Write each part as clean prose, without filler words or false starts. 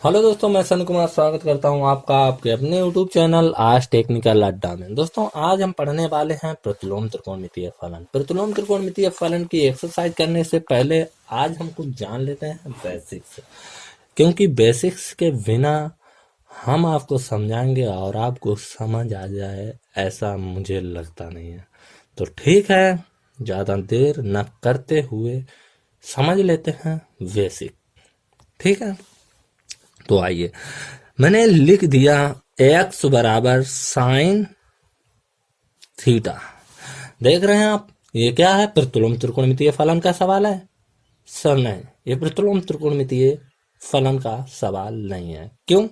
Hello दोस्तों, मैं सन कुमार स्वागत करता हूं आपका आपके अपने यूट्यूब चैनल आज टेक्निकल अड्डा में। दोस्तों, आज हम पढ़ने वाले हैं प्रतिलोम त्रिकोणमितीय फलन। प्रतिलोम त्रिकोणमितीय फलन की एक्सरसाइज करने से पहले आज हम कुछ जान लेते हैं बेसिक्स, क्योंकि बेसिक्स के बिना हम आपको समझाएंगे और आपको समझ आ जाए ऐसा मुझे लगता नहीं है। तो ठीक है, ज़्यादा देर न करते हुए समझ लेते हैं बेसिक। ठीक है, तो आइए, मैंने लिख दिया x बराबर साइन थीटा। देख रहे हैं आप, ये क्या है? प्रतिलोम त्रिकोणमितीय फलन का सवाल है? सर नहीं, ये प्रतिलोम त्रिकोणमितीय फलन का सवाल नहीं है। क्यों?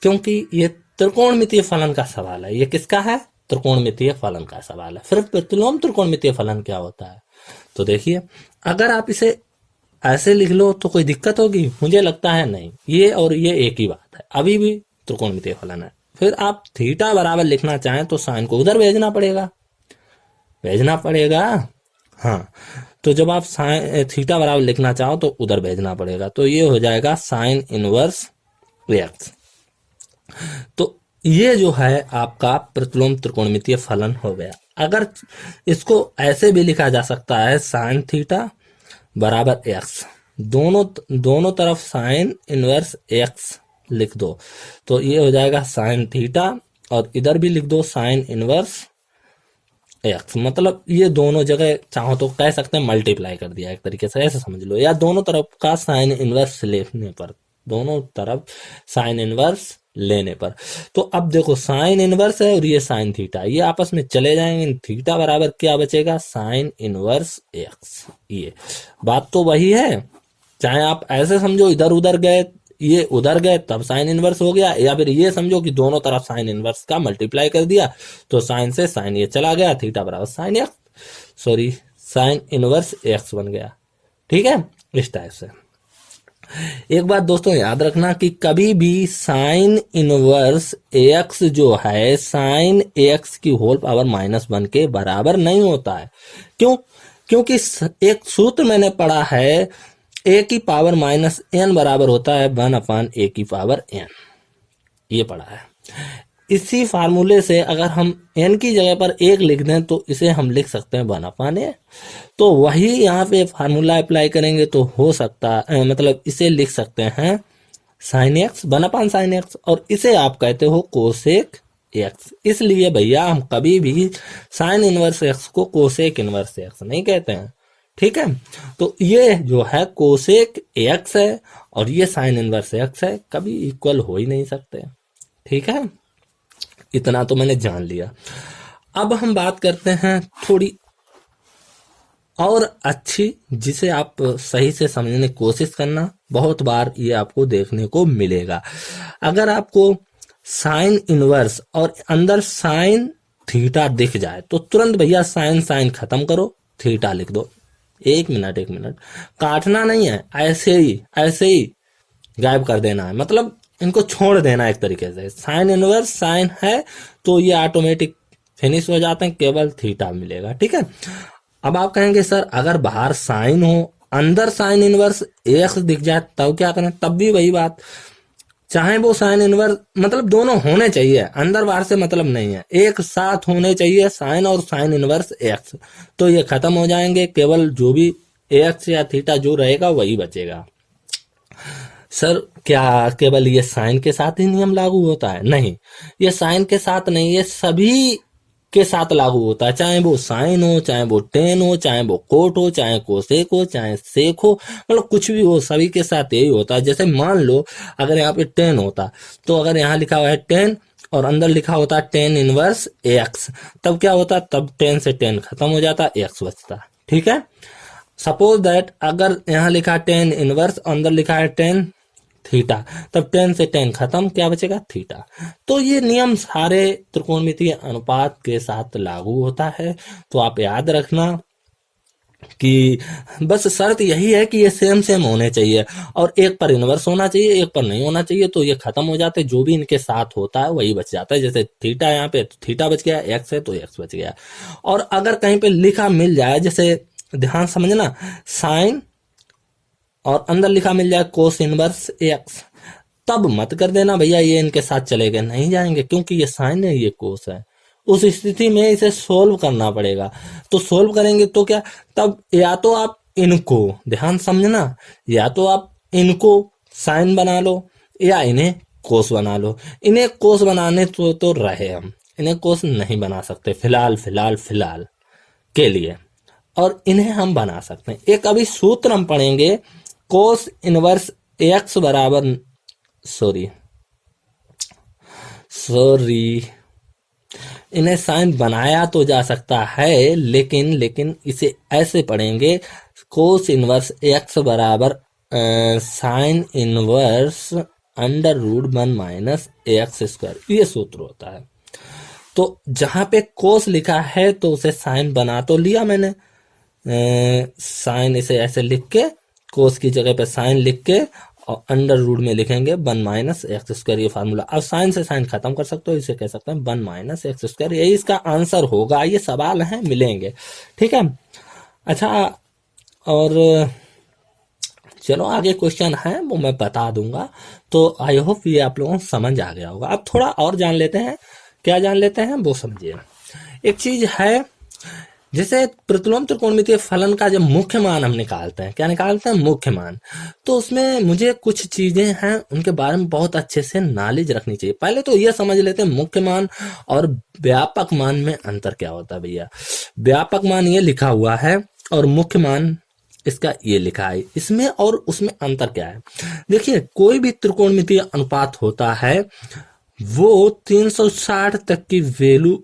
क्योंकि ये त्रिकोणमितीय फलन का सवाल है। ये किसका है? त्रिकोणमितीय फलन का सवाल है। फिर प्रतिलोम त्रिकोणमितीय फलन क्या होता है? तो देखिए, अगर आप इसे ऐसे लिख लो तो कोई दिक्कत होगी? मुझे लगता है नहीं। ये और ये एक ही बात है, अभी भी त्रिकोणमितीय फलन है। फिर आप थीटा बराबर लिखना चाहें तो साइन को उधर भेजना पड़ेगा, भेजना पड़ेगा। हाँ, तो जब आप साइन थीटा बराबर लिखना चाहो तो उधर भेजना पड़ेगा, तो ये हो जाएगा साइन इनवर्स एक्स। तो ये जो है आपका प्रतिलोम त्रिकोणमितीय फलन हो गया। अगर इसको ऐसे भी लिखा जा सकता है, साइन थीटा बराबर एक्स, दोनों दोनों तरफ साइन इनवर्स एक्स लिख दो तो ये हो जाएगा साइन थीटा, और इधर भी लिख दो साइन इनवर्स एक्स। मतलब ये दोनों जगह चाहो तो कह सकते हैं मल्टीप्लाई कर दिया, एक तरीके से ऐसे समझ लो, या दोनों तरफ का साइन इनवर्स लेने पर, दोनों तरफ साइन इनवर्स लेने पर। तो अब देखो, साइन इनवर्स है और ये साइन थीटा, ये आपस में चले जाएंगे। थीटा बराबर क्या बचेगा? Sign inverse x. ये बात तो वही है, चाहे आप ऐसे समझो इधर उधर गए, ये उधर गए तब साइन इनवर्स हो गया, या फिर ये समझो कि दोनों तरफ साइन इनवर्स का मल्टीप्लाई कर दिया तो साइन से साइन ये चला गया, थीटा बराबर sine x, sorry sine inverse x बन गया। ठीक है, इस टाइप से। एक बात दोस्तों याद रखना कि कभी भी साइन इनवर्स एक्स जो है साइन एक्स की होल पावर -1 के बराबर नहीं होता है। क्यों? क्योंकि एक सूत्र मैंने पढ़ा है, ए की पावर -n बराबर होता है 1/a की पावर n, ये पढ़ा है। इसी फार्मूले से अगर हम n की जगह पर 1 लिख दें तो इसे हम लिख सकते हैं 1/a। तो वही यहाँ पे फार्मूला अप्लाई करेंगे तो हो सकता मतलब इसे लिख सकते हैं साइन एक्स 1/sin x, और इसे आप कहते हो कोसेक एक्स। इसलिए भैया हम कभी भी साइन इनवर्स एक्स को कोसेक इनवर्स एक्स नहीं कहते हैं। ठीक है, तो ये जो है कोसेक एक्स है और ये साइन इनवर्स एक्स है, कभी इक्वल हो ही नहीं सकते। ठीक है, इतना तो मैंने जान लिया। अब हम बात करते हैं थोड़ी और अच्छी, जिसे आप सही से समझने की कोशिश करना, बहुत बार ये आपको देखने को मिलेगा। अगर आपको साइन इनवर्स और अंदर साइन थीटा दिख जाए तो तुरंत भैया साइन साइन खत्म करो, थीटा लिख दो। एक मिनट काटना नहीं है, ऐसे ही गायब कर देना है, मतलब इनको छोड़ देना एक तरीके से। साइन इनवर्स साइन है तो ये ऑटोमेटिक फिनिश हो जाते हैं, केवल थीटा मिलेगा। ठीक है, अब आप कहेंगे सर अगर बाहर साइन हो अंदर साइन इनवर्स एक्स दिख जाए तब क्या करें? तब भी वही बात, चाहे वो साइन इनवर्स, मतलब दोनों होने चाहिए, अंदर बाहर से मतलब नहीं है, एक साथ होने चाहिए साइन और साइन इनवर्स एक्स, तो ये खत्म हो जाएंगे, केवल जो भी एक्स या थीटा जो रहेगा वही बचेगा। सर क्या केवल ये साइन के साथ ही नियम लागू होता है? नहीं, ये साइन के साथ नहीं, ये सभी के साथ लागू होता है, चाहे वो साइन हो, चाहे वो टेन हो, चाहे वो कोट हो, चाहे कोसेक हो, चाहे सेक हो, मतलब कुछ भी हो, सभी के साथ यही होता है। जैसे मान लो अगर यहाँ पे टेन होता तो अगर यहाँ लिखा हुआ है टेन और अंदर लिखा होता टेन इनवर्स एक्स, तब क्या होता? तब टेन से टेन खत्म हो जाता, एक्स बचता। ठीक है, सपोज दैट अगर यहाँ लिखा टेन इनवर्स, अंदर लिखा है टेन थीटा, तब टेन से टेन खत्म, क्या बचेगा? थीटा। तो ये नियम सारे त्रिकोणमितीय अनुपात के साथ लागू होता है। तो आप याद रखना कि बस शर्त यही है कि ये सेम सेम होने चाहिए, और एक पर इनवर्स होना चाहिए, एक पर नहीं होना चाहिए, तो ये खत्म हो जाते, जो भी इनके साथ होता है वही बच जाता है। जैसे थीटा यहाँ पे तो थीटा बच गया, एक्स है तो एक्स बच गया। और अगर कहीं पे लिखा मिल जाए, जैसे ध्यान समझना, साइन और अंदर लिखा मिल जाए कोस इनवर्स एक्स, तब मत कर देना भैया ये इनके साथ चले गए, नहीं जाएंगे, क्योंकि ये साइन है ये कोस है। उस स्थिति में इसे सोल्व करना पड़ेगा। तो सोल्व करेंगे तो क्या, तब या तो आप इनको, ध्यान समझना, या तो आप इनको साइन बना लो या इन्हें कोस बना लो। इन्हें कोस बनाने तो रहे हम, इन्हें कोस नहीं बना सकते फिलहाल फिलहाल फिलहाल के लिए, और इन्हें हम बना सकते हैं। एक अभी सूत्र हम पढ़ेंगे, कोस इनवर्स एक्स बराबर, सॉरी इन्हें साइन बनाया तो जा सकता है, लेकिन इसे ऐसे पढ़ेंगे, कोस इनवर्स एक्स बराबर sine inverse under root 1 minus x square, ये सूत्र होता है। तो जहां पे कोस लिखा है तो उसे साइन बना तो लिया मैंने, साइन इसे ऐसे लिख के, कोस की जगह पे साइन लिख के, और अंडर रूट में लिखेंगे 1 माइनस एक्स स्क्वायर, ये फार्मूला। अब साइन से साइन खत्म कर सकते हो, इसे कह सकते हैं 1 माइनस एक्स स्क्वायर, यही इसका आंसर होगा। ये सवाल है, मिलेंगे, ठीक है। अच्छा, और चलो आगे क्वेश्चन है वो मैं बता दूंगा, तो आई होप ये आप लोगों को समझ आ गया होगा। अब थोड़ा और जान लेते हैं, क्या जान लेते हैं वो समझिए। एक चीज है, जैसे प्रतिलोम त्रिकोणमितीय फलन का जब मुख्य मान हम निकालते हैं, क्या निकालते हैं, मुख्य मान, तो उसमें मुझे कुछ चीजें हैं उनके बारे में बहुत अच्छे से नॉलेज रखनी चाहिए। पहले तो ये समझ लेते हैं मुख्य मान और व्यापक मान में अंतर क्या होता है। भैया व्यापक मान ये लिखा हुआ है और मुख्य मान इसका ये लिखा है, इसमें और उसमें अंतर क्या है। देखिए कोई भी त्रिकोणमितीय अनुपात होता है वो 360 तक की वैल्यू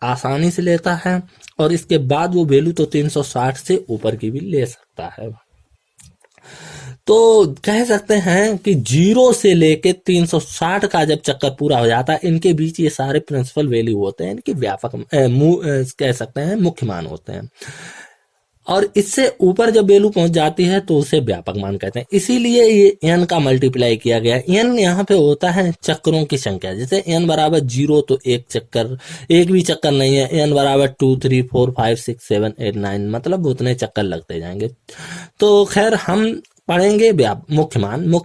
आसानी से लेता है, और इसके बाद वो वैल्यू तो 360 से ऊपर की भी ले सकता है। तो कह सकते हैं कि 0 से लेके 360 का जब चक्कर पूरा हो जाता है, इनके बीच ये सारे प्रिंसिपल वैल्यू होते हैं, इनकी व्यापक कह सकते हैं मुख्य मान होते हैं। और इससे ऊपर जब वैल्यू पहुंच जाती है तो उसे व्यापक मान कहते हैं। इसीलिए ये n का मल्टीप्लाई किया गया। n यहाँ पे होता है चक्रों की संख्या, जैसे n बराबर 0 तो एक चक्कर, एक भी चक्कर नहीं है। n बराबर 2 3 4 5 6 7 8 9, मतलब उतने चक्कर लगते जाएंगे। तो खैर हम पढ़ेंगे मुख्य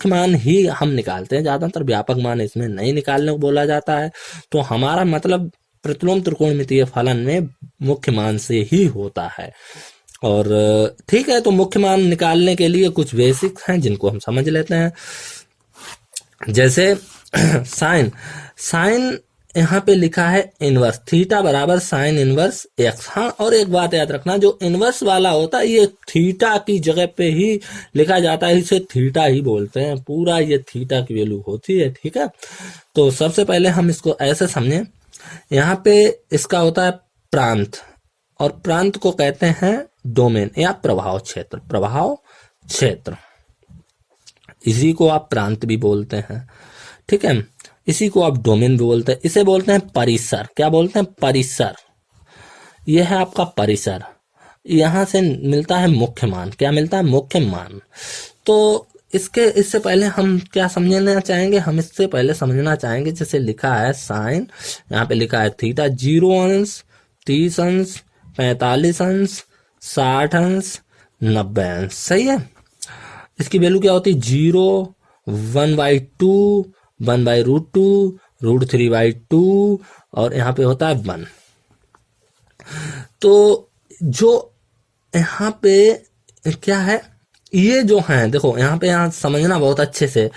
मान ही हम निकालते हैं, ज्यादातर व्यापक मान इसमें नहीं निकालने को बोला जाता है। तो हमारा मतलब प्रतिलोम त्रिकोणमितीय फलन में मुख्य मान से ही होता है। और ठीक है, तो मुख्य मान निकालने के लिए कुछ बेसिक हैं जिनको हम समझ लेते हैं। जैसे साइन यहाँ पे लिखा है इनवर्स, थीटा बराबर साइन इनवर्स एक्स। हाँ, और एक बात याद रखना, जो इनवर्स वाला होता है ये थीटा की जगह पे ही लिखा जाता है, इसे थीटा ही बोलते हैं, पूरा ये थीटा की वैल्यू होती है, ठीक है। तो सबसे पहले हम इसको ऐसे समझें, यहाँ पे इसका होता है प्रांत, और प्रांत को कहते हैं डोमेन या प्रभाव क्षेत्र। प्रभाव क्षेत्र, इसी को आप प्रांत भी बोलते हैं, ठीक है। इसी को आप डोमेन भी बोलते हैं। इसे बोलते हैं परिसर। क्या बोलते हैं, परिसर। यह है आपका परिसर। यहां से मिलता है मुख्य मान। क्या मिलता है, मुख्य मान। तो इससे पहले हम क्या समझना चाहेंगे, हम इससे पहले समझना चाहेंगे, जैसे लिखा है साइन, यहाँ पे लिखा है थीटा, 0 अंश, 30 अंश, 45 अंश, 60 अंश, 90 अंश, सही है। इसकी वैल्यू क्या होती है, 0, 1/2, 1/√2, √3/2, और यहाँ पे होता है 1। तो जो यहाँ पे क्या है, ये जो है, देखो यहाँ पे, यहाँ समझना बहुत अच्छे से,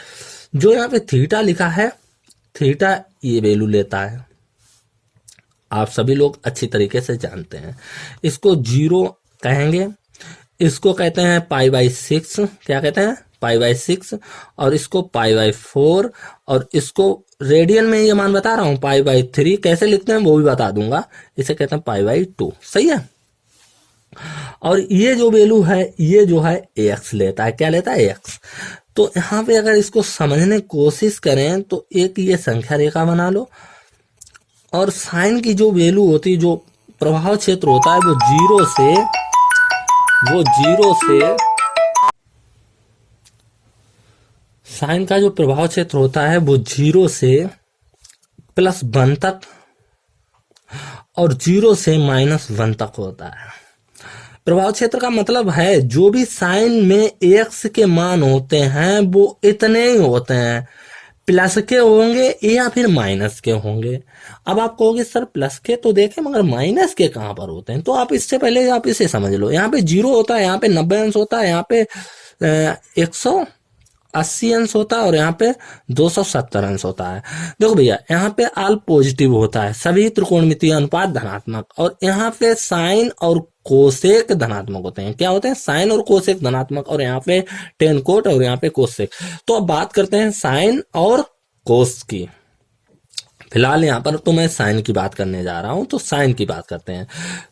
जो यहाँ पे थीटा लिखा है, थीटा ये वैल्यू लेता है, आप सभी लोग अच्छी तरीके से जानते हैं। इसको 0 कहेंगे, इसको कहते हैं π/6। क्या कहते हैं, π/6, और इसको π/4, और इसको रेडियन में ये मान बता रहा हूं, π/3 कैसे लिखते हैं वो भी बता दूंगा। इसे कहते हैं π/2, सही है। और ये जो वैल्यू है, ये जो है x लेता है। क्या लेता है, x। तो यहाँ पे अगर इसको समझने की कोशिश करें तो एक ये संख्या रेखा बना लो, और साइन की जो वैल्यू होती है, जो प्रभाव क्षेत्र होता है, वो 0 से साइन का जो प्रभाव क्षेत्र होता है वो 0 से +1 तक और 0 से -1 तक होता है। प्रभाव क्षेत्र का मतलब है जो भी साइन में एक्स के मान होते हैं वो इतने ही होते हैं, प्लस के होंगे या फिर माइनस के होंगे। अब आप कहोगे सर प्लस के तो देखे मगर माइनस के कहाँ पर होते हैं, तो आप इससे पहले आप इसे समझ लो। यहाँ पे 0 होता है, यहाँ पे 90 अंश होता है, यहाँ पे 180 अंश होता है और यहाँ पे 270 अंश होता है। देखो भैया यहाँ पे आल पॉजिटिव होता है, सभी त्रिकोणमितीय अनुपात धनात्मक, और यहाँ पे साइन और कोसेक धनात्मक होते हैं। क्या होते हैं? साइन और कोसेक धनात्मक, और यहाँ पे टेन कोट और यहाँ पे कोसेक। तो अब बात करते हैं साइन और कोस की। फिलहाल यहाँ पर तो मैं साइन की बात करने जा रहा हूं, तो साइन की बात करते हैं।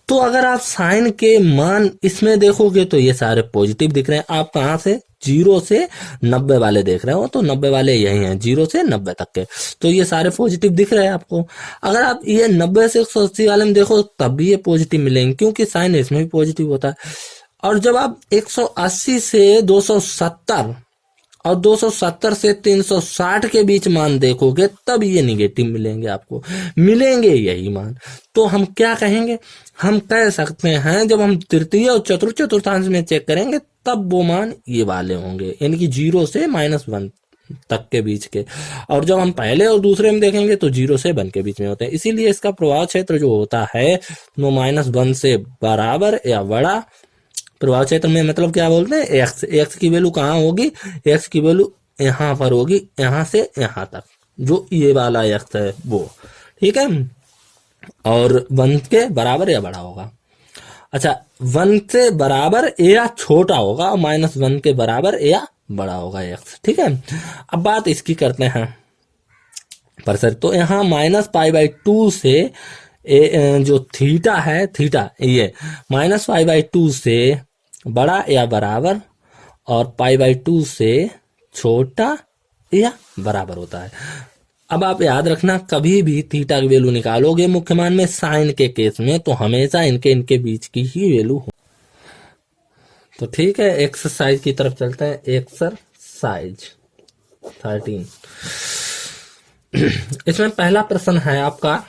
तो अगर आप साइन के मान इसमें देखोगे तो ये सारे पॉजिटिव दिख रहे हैं। आप कहां से? 0 से 90 वाले देख रहे हो, तो 90 वाले यही हैं, 0 से 90 तक के, तो ये सारे पॉजिटिव दिख रहे हैं आपको। अगर आप ये 90 से 180 वाले में देखो तब भी ये पॉजिटिव मिलेंगे, क्योंकि साइन इसमें भी पॉजिटिव होता है। और जब आप 180 से 270 और 270 से 360 के बीच मान देखोगे तब ये निगेटिव मिलेंगे, आपको मिलेंगे यही मान। तो हम क्या कहेंगे? हम कह सकते हैं जब हम तृतीय और चतुर्थांश में चेक करेंगे तब वो मान ये वाले होंगे, यानी कि 0 से -1 तक के बीच के। और जब हम पहले और दूसरे में देखेंगे तो 0 से 1 के बीच में होते हैं। इसीलिए इसका प्रभाव क्षेत्र जो होता है वो -1 से बराबर या बड़ा। प्रभाव क्षेत्र में मतलब क्या बोलते हैं? एक्स की वैल्यू कहाँ होगी? एक्स की वैल्यू यहाँ पर होगी, यहाँ से यहाँ तक, जो ये वाला एक्स है वो, ठीक है। और 1 के बराबर या बड़ा होगा। अच्छा, 1 से बराबर या छोटा होगा और -1 के बराबर या बड़ा होगा एक्स, ठीक है। अब बात इसकी करते हैं पर सर, तो यहाँ -π/2 से जो थीटा है, थीटा ये -π/2 से बड़ा या बराबर और π/2 से छोटा या बराबर होता है। अब आप याद रखना, कभी भी थीटा की वैल्यू निकालोगे मुख्य मान में साइन के केस में तो हमेशा इनके बीच की ही वैल्यू हो। तो ठीक है, एक्सरसाइज की तरफ चलते हैं। एक्सरसाइज 13 इसमें पहला प्रश्न है आपका,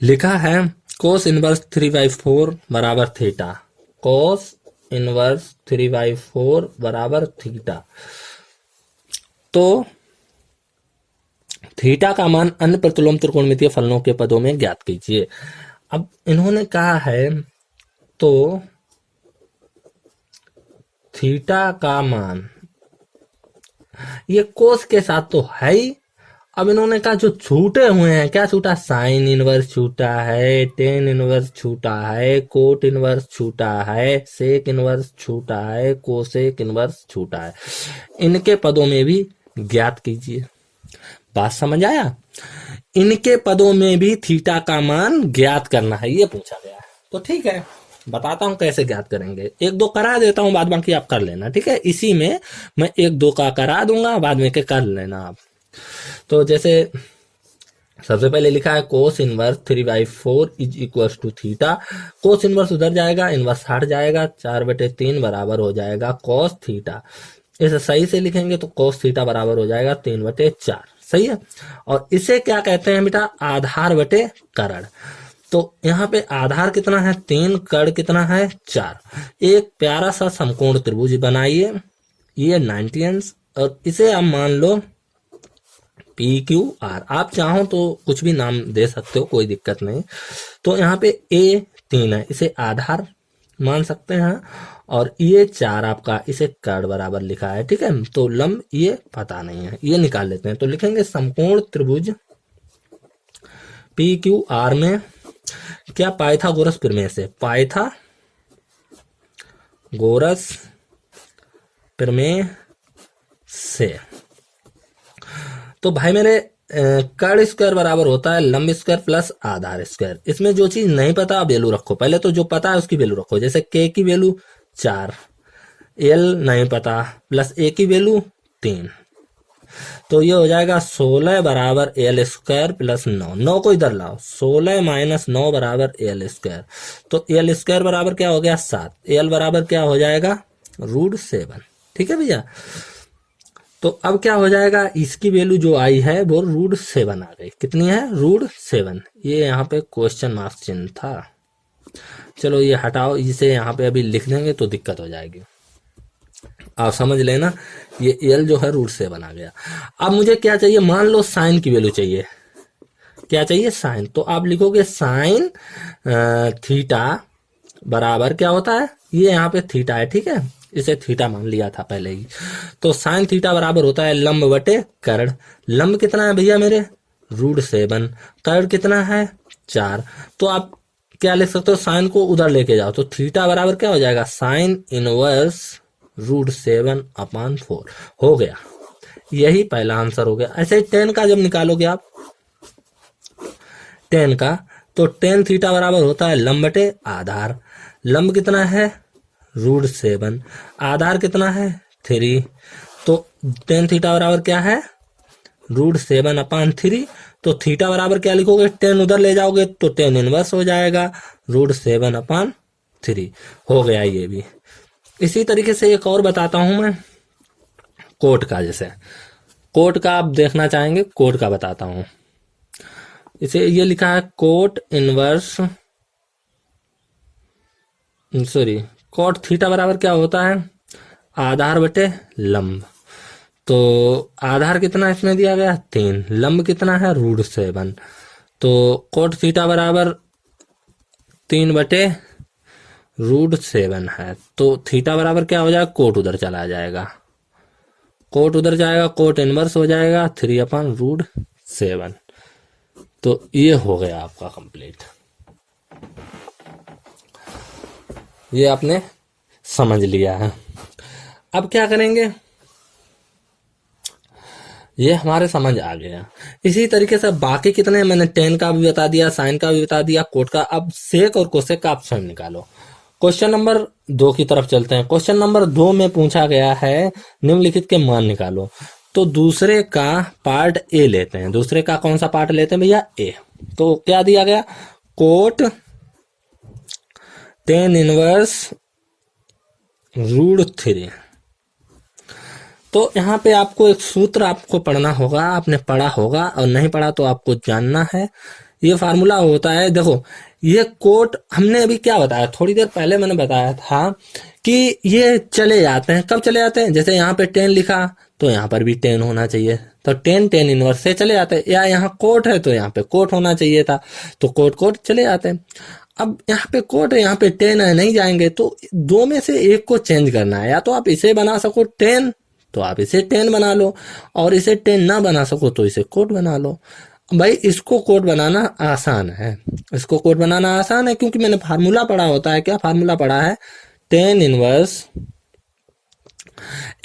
लिखा है कोस इनवर्स 3/4 बराबर थीटा। कोस इनवर्स 3/4 बराबर थीटा। तो थीटा का मान अन्य प्रतिलोम त्रिकोणमितीय फलनों के पदों में ज्ञात कीजिए। अब इन्होंने कहा है तो थीटा का मान ये कोस के साथ तो है ही। अब इन्होंने कहा जो छूटे हुए हैं, क्या छूटा? साइन इनवर्स छूटा है, टेन इनवर्स छूटा है, कोट इनवर्स छूटा है, सेक इनवर्स छूटा है, कोसेक इनवर्स छूटा है। इनके पदों में भी ज्ञात कीजिए। बात समझ आया? इनके पदों में भी थीटा का मान ज्ञात करना है, ये पूछा गया है। तो ठीक है, बताता हूं कैसे ज्ञात करेंगे। 1-2 करा देता हूं, बाद बाकी आप कर लेना, ठीक है। इसी में मैं 1-2 का करा दूंगा, बाद में के कर लेना आप। तो जैसे सबसे पहले लिखा है cos inverse 3/4 is equal to theta. Cos inverse उधर जाएगा, इनवर्स हट जाएगा, 4/3 बराबर हो जाएगा कोस थीटा। इसे सही से लिखेंगे तो कोस थीटा बराबर हो जाएगा 3/4, सही है। और इसे क्या कहते हैं बेटा? आधार बटे कर्ण। तो यहाँ पे आधार कितना है? 3, कर्ण कितना है? 4। एक प्यारा सा समकोण त्रिभुज बनाइए, ये 90 अंश, और इसे आप मान लो PQR। आप चाहो तो कुछ भी नाम दे सकते हो, कोई दिक्कत नहीं। तो यहाँ पे A 3 है, इसे आधार मान सकते हैं, और ये 4 आपका, इसे कर्ण बराबर लिखा है, ठीक है। तो लंब ये पता नहीं है, ये निकाल लेते हैं। तो लिखेंगे समकोण त्रिभुज PQR में क्या? पाइथागोरस प्रमेय से, पाइथागोरस प्रमेय से। तो भाई मेरे कर्ण स्क्वायर बराबर होता है लंब स्क्वायर प्लस आधार स्क्वायर। इसमें जो चीज नहीं पता वैल्यू रखो, पहले तो जो पता है उसकी वैल्यू रखो। जैसे k की वैल्यू 4, l नहीं पता, प्लस a की वैल्यू 3, तो ये हो जाएगा 16 बराबर l स्क्वायर प्लस 9। 9 को इधर लाओ, 16 - 9 बराबर l स्क्वायर। तो l स्क्वायर बराबर क्या हो गया? 7। l बराबर क्या हो जाएगा? √7, ठीक है भैया। तो अब क्या हो जाएगा? इसकी वैल्यू जो आई है वो √7 आ गई। कितनी है? √7। ये यहाँ पे क्वेश्चन मार्क चिन्ह था, चलो ये हटाओ, इसे यहाँ पे अभी लिख देंगे तो दिक्कत हो जाएगी। आप समझ लेना, ये एल जो है √7 आ गया। अब मुझे क्या चाहिए, मान लो साइन की वैल्यू चाहिए। क्या चाहिए, साइन। तो आप लिखोगे साइन थीटा बराबर क्या होता है, ये यहाँ पे थीटा है, ठीक है, इसे थीटा मान लिया था पहले ही। तो साइन थीटा बराबर होता है लंब बटे कर्ण। लंब कितना है भैया मेरे, √7। कर्ण कितना है, 4। तो आप क्या लिख सकते हो, साइन को उधर लेके जाओ तो थीटा बराबर क्या हो जाएगा, साइन इनवर्स √7/4 हो गया। यही पहला आंसर हो गया। ऐसे ही टेन का जब निकालोगे आप, टेन का, तो टेन थीटा बराबर होता है लंब बटे आधार। लंब कितना है, √7, आधार कितना है, 3। तो टेन थीटा बराबर क्या है, √7/3। तो थीटा बराबर क्या लिखोगे, टेन उधर ले जाओगे तो टेन इनवर्स हो जाएगा, √7/3 हो गया ये भी। इसी तरीके से एक और बताता हूं मैं, कोट का। जैसे कोट का आप देखना चाहेंगे, कोट का बताता हूं। इसे ये लिखा है cot inverse, sorry, cot theta बराबर क्या होता है, आधार बटे लंब। तो आधार कितना इसमें दिया गया, 3, लंब कितना है, √7। तो कोट थीटा बराबर 3 बटे √7 है। तो थीटा बराबर क्या हो जाएगा, कोट उधर चला जाएगा, कोट उधर जाएगा, कोट इनवर्स हो जाएगा 3/√7। तो ये हो गया आपका कंप्लीट। ये आपने समझ लिया है। अब क्या करेंगे, ये हमारे समझ आ गया। इसी तरीके से बाकी कितने, मैंने टेन का भी बता दिया, साइन का भी बता दिया, कोट का। अब सेक और कोसेक का आप स्वयं निकालो। क्वेश्चन नंबर 2 की तरफ चलते हैं। क्वेश्चन नंबर 2 में पूछा गया है निम्नलिखित के मान निकालो। तो दूसरे का पार्ट ए लेते हैं। दूसरे का कौन सा पार्ट लेते हैं भैया, ए। तो क्या दिया गया, कोट टेन इनवर्स √3। तो यहाँ पे आपको एक सूत्र आपको पढ़ना होगा, आपने पढ़ा होगा, और नहीं पढ़ा तो आपको जानना है। ये फार्मूला होता है, देखो ये कोट हमने अभी क्या बताया, थोड़ी देर पहले मैंने बताया था कि ये चले जाते हैं। कब चले जाते हैं, जैसे यहाँ पे 10 लिखा तो यहाँ पर भी 10 होना चाहिए, तो 10 10 इनवर्स से चले जाते हैं। या यहाँ कोट है तो यहाँ पे कोट होना चाहिए था, तो कोट कोट चले जाते हैं। अब यहाँ पे कोट है, यहाँ पे 10 है, नहीं जाएंगे। तो दो में से एक को चेंज करना है। या तो आप इसे बना सको 10 तो आप इसे 10 बना लो, और इसे 10 ना बना सको तो इसे कोट बना लो। भाई इसको कोट बनाना आसान है, इसको कोट बनाना आसान है, क्योंकि मैंने फार्मूला पढ़ा होता है। क्या फार्मूला पढ़ा है, टेन इनवर्स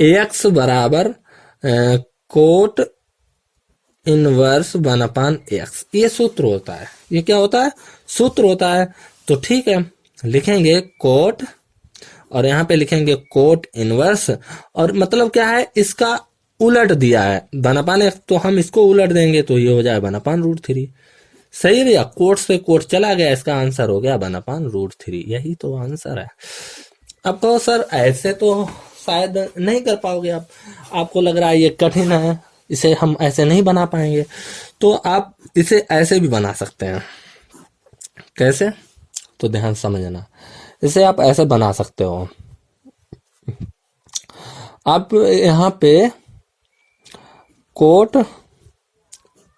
AX बराबर कोट इनवर्स 1/x, ये सूत्र होता है। ये क्या होता है, सूत्र होता है। तो ठीक है, लिखेंगे कोट, और यहाँ पे लिखेंगे कोट इनवर्स, और मतलब क्या है, इसका उलट दिया है 1/x, तो हम इसको उलट देंगे तो ये हो जाए 1/√3। सही है भैया, कोट से कोट चला गया, इसका आंसर हो गया 1/√3। यही तो आंसर है। अब कहो सर ऐसे तो शायद नहीं कर पाओगे आप, आपको लग रहा है ये कठिन है, इसे हम ऐसे नहीं बना पाएंगे। तो आप इसे ऐसे भी बना सकते हैं। कैसे, तो ध्यान समझना, इसे आप ऐसे बना सकते हो। आप यहाँ पे कोट,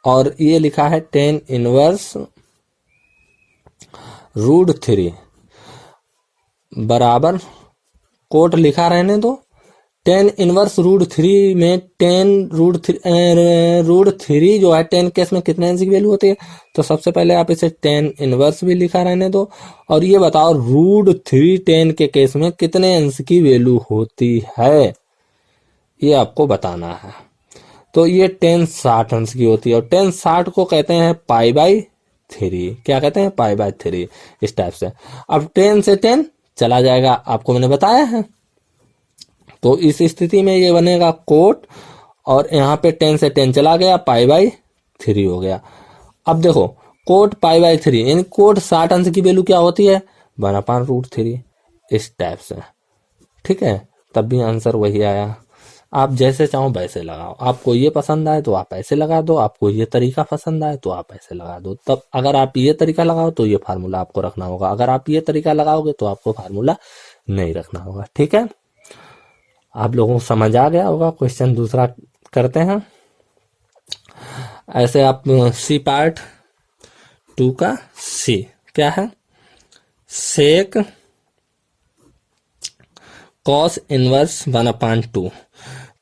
और ये लिखा है 10 इनवर्स √3 बराबर, कोट लिखा रहने दो, 10 इनवर्स √3 में 10 √3 जो है 10 केस में कितने अंश की वैल्यू होती है। तो सबसे पहले आप इसे 10 इनवर्स भी लिखा रहने दो, और ये बताओ √3 10 के केस में कितने अंश की वैल्यू होती है, ये आपको बताना है। तो ये 10 60 अंश की होती है, और 10 60 को कहते हैं π/3। क्या कहते हैं, π/3, इस टाइप से। अब 10 से 10 चला जाएगा, आपको मैंने बताया है। तो इस स्थिति में ये बनेगा कोट, और यहाँ पे 10 से 10 चला गया, π/3 हो गया। अब देखो कोट π/3 यानी कोट 60 अंश की वैल्यू क्या होती है, 1/√3, इस टाइप से। ठीक है, तब भी आंसर वही आया। आप जैसे चाहो वैसे लगाओ, आपको ये पसंद आए तो आप ऐसे लगा दो, आपको ये तरीका पसंद आए तो आप ऐसे लगा दो। तब अगर आप ये तरीका लगाओ तो ये फार्मूला आपको रखना होगा, अगर आप ये तरीका लगाओगे तो आपको फार्मूला नहीं रखना होगा। ठीक है, आप लोगों को समझ आ गया होगा। क्वेश्चन दूसरा करते हैं। ऐसे आप सी पार्ट 2 का सी क्या है, सेक कॉस इनवर्स 1/2।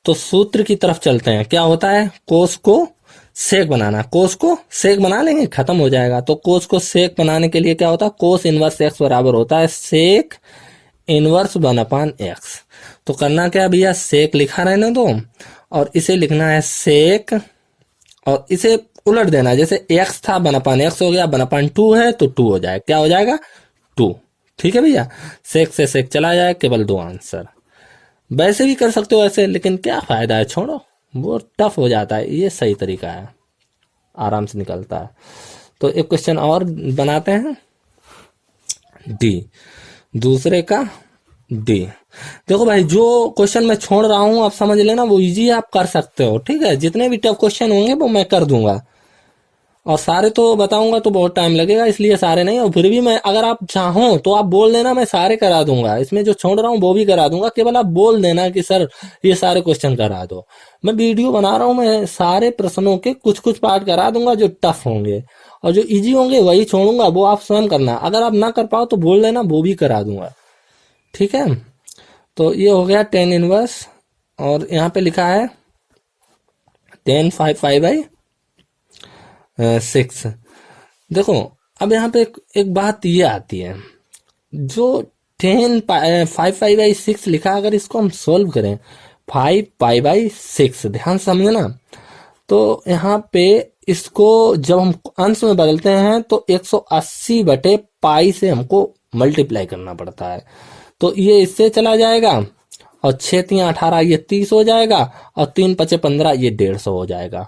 तो सूत्र की तरफ चलते हैं। क्या होता है, कोस को सेक बनाना, कोस को सेक बना लेंगे, खत्म हो जाएगा। तो कोस को सेक बनाने के लिए क्या होता है, कोस इनवर्स एक्स बराबर होता है सेक इनवर्स 1/x। तो करना क्या भैया, सेक लिखा रहने दो और इसे लिखना है सेक, और इसे उलट देना, जैसे x था 1/x हो गया, 1/2 है तो 2 हो जाए, क्या हो जाएगा 2। ठीक है भैया, सेक से सेक चला जाए, केवल 2 आंसर। वैसे भी कर सकते हो ऐसे, लेकिन क्या फायदा है, छोड़ो, वो टफ हो जाता है। ये सही तरीका है, आराम से निकलता है। तो एक क्वेश्चन और बनाते हैं, डी, दूसरे का डी। देखो भाई, जो क्वेश्चन मैं छोड़ रहा हूं आप समझ लेना, वो इजी आप कर सकते हो। ठीक है, जितने भी टफ क्वेश्चन होंगे वो मैं कर दूंगा, और सारे तो बताऊंगा तो बहुत टाइम लगेगा, इसलिए सारे नहीं। और फिर भी मैं, अगर आप चाहो तो आप बोल देना, मैं सारे करा दूंगा। इसमें जो छोड़ रहा हूँ वो भी करा दूंगा, केवल आप बोल देना कि सर ये सारे क्वेश्चन करा दो। मैं वीडियो बना रहा हूँ, मैं सारे प्रश्नों के कुछ कुछ पार्ट करा दूंगा जो टफ होंगे, और जो इजी होंगे वही छोड़ूंगा, वो आप स्वयं करना। अगर आप ना कर पाओ तो बोल देना, वो भी करा दूंगा। ठीक है, तो ये हो गया टेन इनवर्स, और यहाँ पे लिखा है 10 5 देखो, अब यहाँ पे एक बात ये आती है, जो 10 5 5/6 लिखा, अगर इसको हम सोल्व करें 5 π/6, ध्यान से समझना। तो यहाँ पे इसको जब हम अंश में बदलते हैं तो 180/π से हमको मल्टीप्लाई करना पड़ता है। तो ये इससे चला जाएगा, और 6×3 = 18, ये 30 हो जाएगा, और 3×5 = 15, ये 150 हो जाएगा,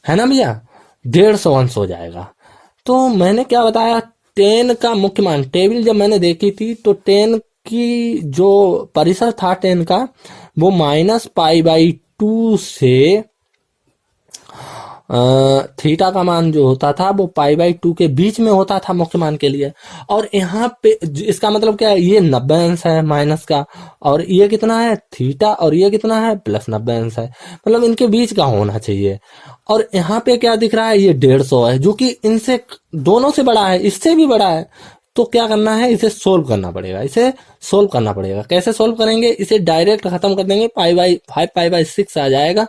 है ना भैया, 150 अंश हो जाएगा। तो मैंने क्या बताया, 10 का मुख्य मान, टेबल जब मैंने देखी थी तो 10 की जो परिसर था 10 का, वो -π/2 से थीटा का मान जो होता था वो π/2 के बीच में होता था मुख्य मान के लिए। और यहाँ पे इसका मतलब क्या है, ये 90 अंश है माइनस का, और ये कितना है थीटा, और ये कितना है +90 अंश है, मतलब इनके बीच का होना चाहिए। और यहाँ पे क्या दिख रहा है, ये 150 है, जो कि इनसे दोनों से बड़ा है, इससे भी बड़ा है। तो क्या करना है, इसे सोल्व करना पड़ेगा, इसे सोल्व करना पड़ेगा। कैसे सोल्व करेंगे, इसे डायरेक्ट खत्म कर देंगे, 5/6 आ जाएगा।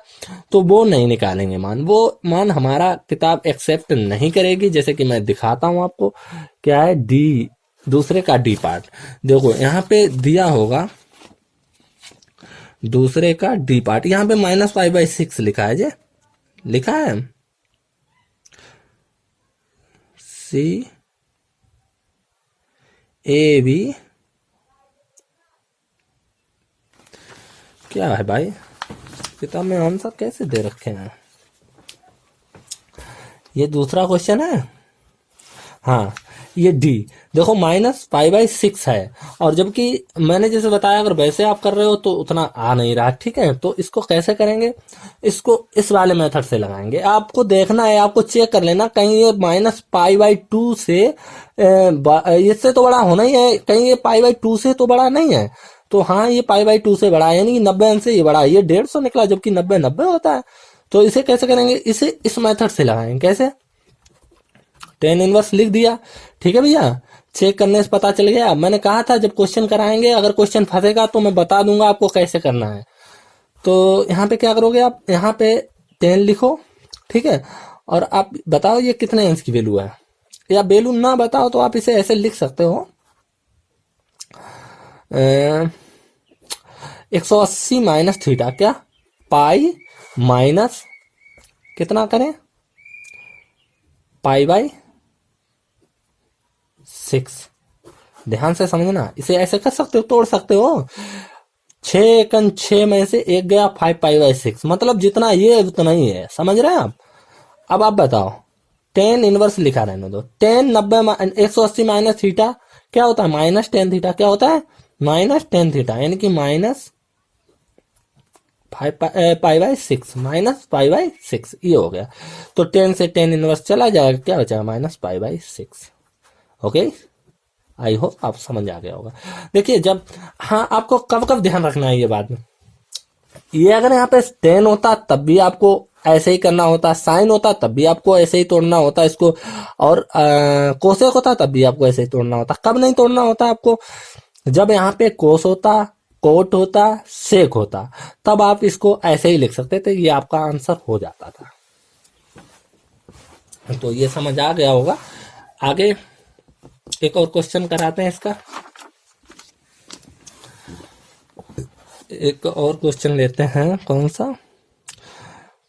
तो वो नहीं निकालेंगे मान, वो मान हमारा किताब एक्सेप्ट नहीं करेगी। जैसे कि मैं दिखाता हूं आपको, क्या है डी, दूसरे का डी पार्ट। देखो यहाँ पे दिया होगा दूसरे का डी पार्ट, यहाँ पे -π/6 लिखा है, जे लिखा है सी ए बी। क्या है भाई, किताब में आंसर कैसे दे रखे हैं, ये दूसरा क्वेश्चन है। हाँ, ये डी देखो -π/6 है, और जबकि मैंने जैसे बताया अगर वैसे आप कर रहे हो तो उतना आ नहीं रहा। ठीक है, तो इसको कैसे करेंगे, इसको इस वाले मेथड से लगाएंगे। आपको देखना है, आपको चेक कर लेना, कहीं ये -π/2 से इससे तो बड़ा होना ही है, कहीं ये π/2 से तो बड़ा नहीं है। तो हाँ, ये π/2 से बड़ा है, यानी कि 90 अंश से ये बड़ा है, ये 150 निकला, जबकि 90 90 होता है। तो इसे कैसे करेंगे, इसे इस मेथड से लगाएंगे। कैसे, 10 इनवर्स लिख दिया। ठीक है भैया, चेक करने से पता चल गया। मैंने कहा था जब क्वेश्चन कराएंगे, अगर क्वेश्चन फंसेगा तो मैं बता दूंगा आपको कैसे करना है। तो यहाँ पे क्या करोगे आप, यहाँ पे 10 लिखो, ठीक है, और आप बताओ ये कितने अंश की वैल्यू है, या वैल्यू ना बताओ तो आप इसे ऐसे लिख सकते हो, 180 माइनस थीटा, क्या पाई माइनस कितना करें, π/6। ध्यान से समझना, इसे ऐसे कर सकते हो, तोड़ सकते हो। 6 में से एक गया, 5π/6, मतलब जितना ये उतना ही है, समझ रहे हैं आप। अब आप बताओ, 10 इनवर्स लिखा रहने दो, 10 90 180 माइनस थीटा क्या होता है, -10 थीटा, क्या होता है -10 थीटा, यानी कि पाई बाई 6 माइनस पाई बाई 6, ये हो गया। तो 10 से 10 इनवर्स चला जाएगा, क्या बचा minus pi by 6। Okay, I hope आप समझ आ गया होगा। देखिए जब, हाँ आपको कब कब ध्यान रखना है ये बात में, ये अगर यहाँ पे 10 होता तब भी आपको ऐसे ही करना होता, साइन होता तब भी आपको ऐसे ही तोड़ना होता इसको, और कोसेक होता तब भी आपको ऐसे ही तोड़ना होता। कब नहीं तोड़ना होता आपको, जब यहाँ पे कोस होता, कोट होता, सेक होता, तब आप इसको ऐसे ही लिख सकते थे, ये आपका आंसर हो जाता था। तो ये समझ आ गया होगा। आगे एक और क्वेश्चन कराते हैं इसका, एक और क्वेश्चन लेते हैं, कौन सा,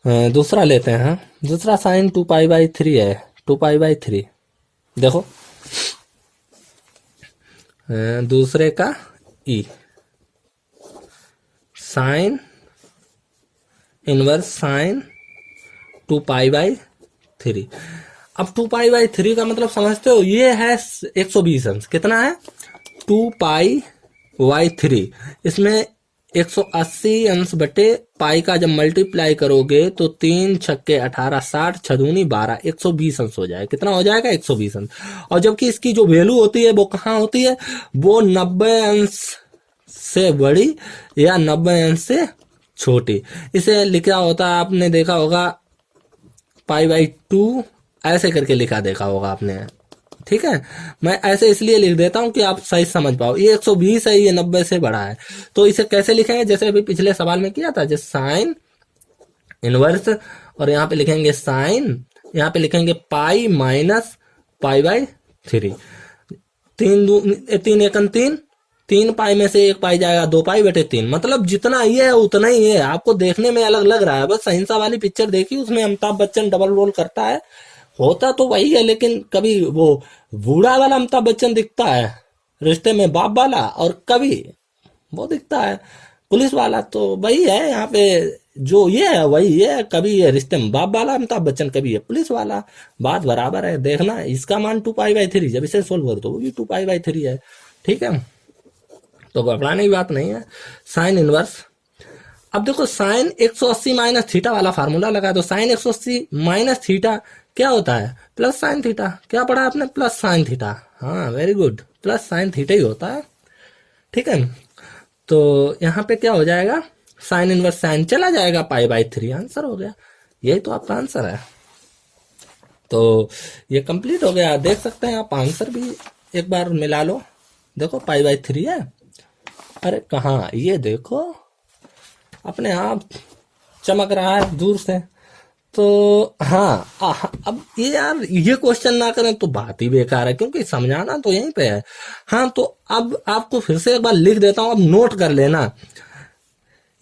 दूसरा लेते हैं। दूसरा साइन 2π/3 है, 2π/3। देखो दूसरे का ई, साइन इनवर्स साइन 2π/3। अब 2π/3 का मतलब समझते हो, ये है 120 अंश, कितना है 2π/3, इसमें 180 अंश बटे पाई का जब मल्टीप्लाई करोगे तो 3 छक्के 18, 60 छदूनी 12, 120 अंश हो जाएगा। कितना हो जाएगा 120 अंश। और जबकि इसकी जो वैल्यू होती है वो कहाँ होती है, वो 90 अंश से बड़ी या 90 अंश से छोटी। इसे लिखा होता है, आपने देखा होगा π/2 ऐसे करके लिखा देखा होगा आपने, ठीक है। मैं ऐसे इसलिए लिख देता हूं कि आप सही समझ पाओ। ये 120 है, ये 90 से बड़ा है, तो इसे कैसे लिखेंगे, जैसे अभी पिछले सवाल में किया था, जैसे साइन इनवर्स, और यहाँ पे लिखेंगे साइन, यहाँ पे लिखेंगे पाई माइनस π/3। 3 एकन 3, 3 पाई में से 1 पाई जाएगा, 2π/3, मतलब जितना ये है उतना ही है। आपको देखने में अलग लग रहा है, बस अहिंसा वाली पिक्चर देखी, उसमें अमिताभ बच्चन डबल रोल करता है, होता तो वही है, लेकिन कभी वो बूढ़ा वाला अमिताभ बच्चन दिखता है रिश्ते में बाप वाला, और कभी वो दिखता है पुलिस वाला। तो वही है यहाँ पे, जो ये है वही है, कभी ये रिश्ते में बाप वाला अमिताभ बच्चन, कभी ये पुलिस वाला, बात बराबर है। देखना इसका मान 2π/3, जब इसे सोल्व कर दो वो भी 2π/3 है, ठीक है। तो घबराने की बात नहीं है। साइन इनवर्स, अब देखो साइन 180 माइनस थीटा वाला फार्मूला लगा दो। साइन 180 माइनस थीटा क्या होता है, प्लस साइन थीटा। क्या पढ़ा आपने, प्लस साइन थीटा, हाँ very good, plus sine theta ही होता है, ठीक है। तो यहाँ पे क्या हो जाएगा, साइन इनवर्स साइन चला जाएगा, π/3 आंसर हो गया। यही तो आपका आंसर है। तो ये कंप्लीट हो गया, देख सकते हैं आप, आंसर भी एक बार मिला लो। देखो π/3 है, अरे कहाँ, ये देखो अपने आप चमक रहा है दूर से। तो हाँ, अब ये यार ये क्वेश्चन ना करें तो बात ही बेकार है, क्योंकि समझाना तो यहीं पे है। हाँ, तो अब आपको फिर से एक बार लिख देता हूं, अब नोट कर लेना।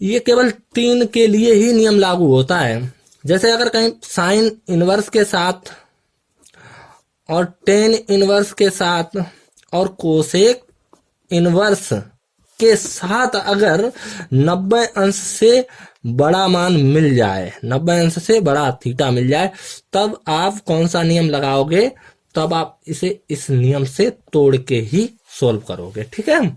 ये केवल 3 के लिए ही नियम लागू होता है। जैसे अगर कहीं साइन इनवर्स के साथ और टेन इनवर्स के साथ और कोसेक इनवर्स के साथ अगर 90 अंश से बड़ा मान मिल जाए, 90 अंश से बड़ा थीटा मिल जाए, तब आप कौन सा नियम लगाओगे, तब आप इसे इस नियम से तोड़ के ही सोल्व करोगे, ठीक है।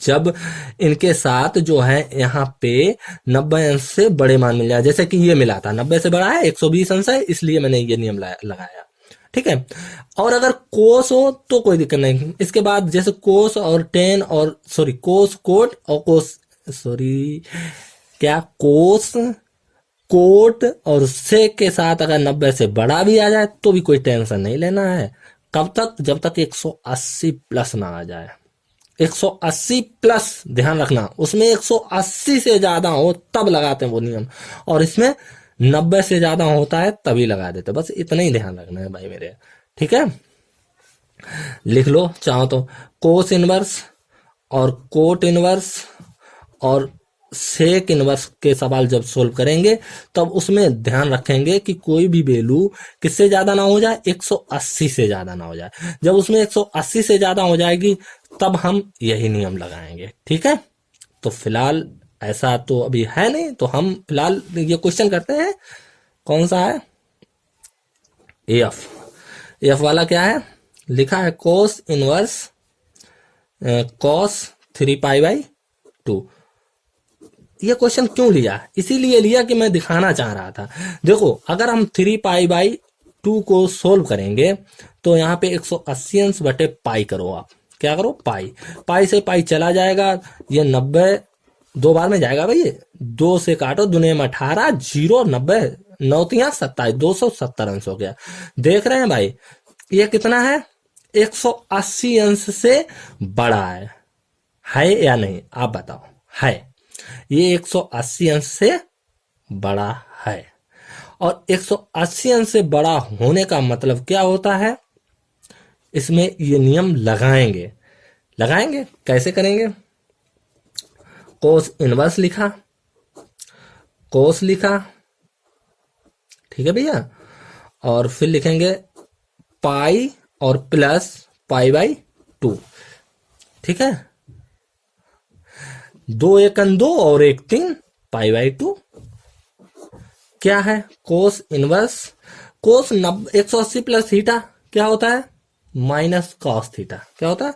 जब इनके साथ जो है यहाँ पे 90 अंश से बड़े मान मिल जाए, जैसे कि ये मिला था 90 से बड़ा है, 120 अंश है, इसलिए मैंने ये नियम लगाया, ठीक है। और अगर कोस हो तो कोई दिक्कत नहीं। इसके बाद जैसे कोस और टेन और कोस कोट और कोस कोट और सेक के साथ अगर 90 से बड़ा भी आ जाए तो भी कोई टेंशन नहीं लेना है। कब तक, जब तक 180 प्लस ना आ जाए। 180 प्लस ध्यान रखना, उसमें 180 से ज्यादा हो तब लगाते हैं वो नियम, और इसमें 90 से ज्यादा होता है तभी लगा देते। बस इतना ही ध्यान रखना है भाई मेरे, ठीक है। लिख लो चाहो तो, कोस इनवर्स और कोट इनवर्स और सेक इनवर्स के सवाल जब सोल्व करेंगे तब उसमें ध्यान रखेंगे कि कोई भी वैल्यू किससे ज्यादा ना हो जाए, 180 से ज्यादा ना हो जाए। जब उसमें 180 से ज्यादा हो जाएगी तब हम यही नियम लगाएंगे, ठीक है। तो फिलहाल ऐसा तो अभी है नहीं, तो हम फिलहाल ये क्वेश्चन करते हैं, कौन सा है, एफ वाला क्या है, लिखा है कोस इनवर्स cos 3π/2। ये क्वेश्चन क्यों लिया, इसीलिए लिया कि मैं दिखाना चाह रहा था। देखो अगर हम 3 पाई/2 को सोल्व करेंगे तो यहाँ पे 180 अंश बटे पाई करो, आप क्या करो, पाई, पाई से पाई चला जाएगा, ये 90 दो बार में जाएगा भाई, ये 2 से काटो, दुनिया में 18, 0, 90, 9 तिया 27, 270 अंश हो गया। देख रहे हैं भाई ये कितना है, 180 अंश से बड़ा है या नहीं, आप बताओ, है, ये 180 अंश से बड़ा है। और 180 अंश से बड़ा होने का मतलब क्या होता है, इसमें ये नियम लगाएंगे, लगाएंगे कैसे करेंगे, कोस इनवर्स लिखा, कोस लिखा, ठीक है भैया, और फिर लिखेंगे पाई और प्लस पाई/2, ठीक है, 2 एकन 2 और 1 3 पाई/2 क्या है, कोस इनवर्स, कोस 180 प्लस थीटा क्या होता है, माइनस कॉस थीटा, क्या होता है,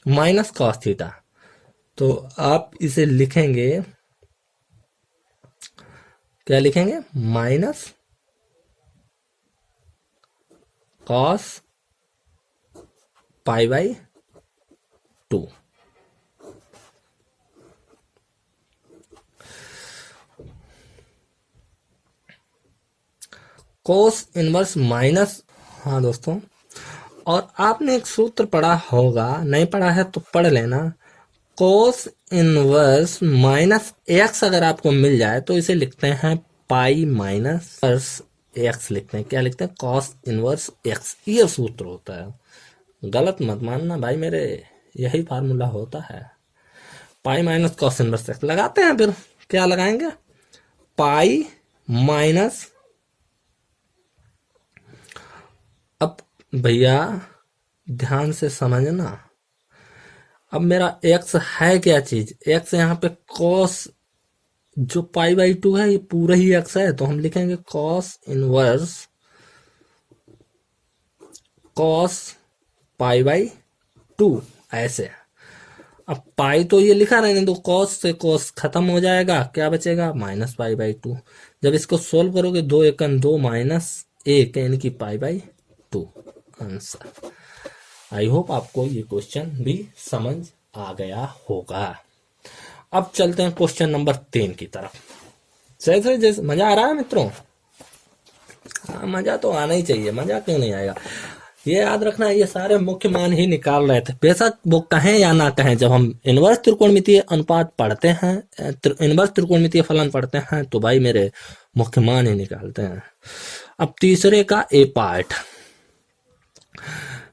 माइनस कॉस थीटा। तो आप इसे लिखेंगे, क्या लिखेंगे, माइनस कॉस पाई/2। कोस इनवर्स माइनस, हाँ दोस्तों, और आपने एक सूत्र पढ़ा होगा, नहीं पढ़ा है तो पढ़ लेना, कोस इनवर्स माइनस एक्स अगर आपको मिल जाए तो इसे लिखते हैं पाई माइनस एक्स, लिखते हैं, क्या लिखते हैं, कॉस इनवर्स एक्स, ये सूत्र होता है, गलत मत मानना भाई मेरे, यही फार्मूला होता है, pi minus cos inverse x लगाते हैं, फिर क्या लगाएंगे, पाई माइनस, अब भैया ध्यान से समझना, अब मेरा x है क्या चीज, x यहाँ पे cos, जो पाई/2 है ये पूरा ही x है, तो हम लिखेंगे cos इनवर्स cos पाई/2 ऐसे। अब पाई तो ये लिखा रहने दो, cos से cos खत्म हो जाएगा, क्या बचेगा, माइनस पाई/2। जब इसको सोल्व करोगे 2 एकन 2 माइनस 1 यानी कि पाई/2 आंसर। आई होप आपको ये क्वेश्चन भी समझ आ गया होगा। अब चलते हैं क्वेश्चन नंबर 3 की तरफ। जैसे जैसे मजा आ रहा है मित्रों, हाँ मजा तो आना ही चाहिए, मजा क्यों नहीं आएगा। ये याद रखना, ये सारे मुख्य मान ही निकाल रहे थे, बेशक वो कहें या ना कहें, जब हम इनवर्स त्रिकोणमितीय अनुपात पढ़ते हैं, इनवर्स त्रिकोणमितीय फलन पढ़ते हैं, तो भाई मेरे मुख्य मान ही निकालते हैं। अब तीसरे का ए पार्ट,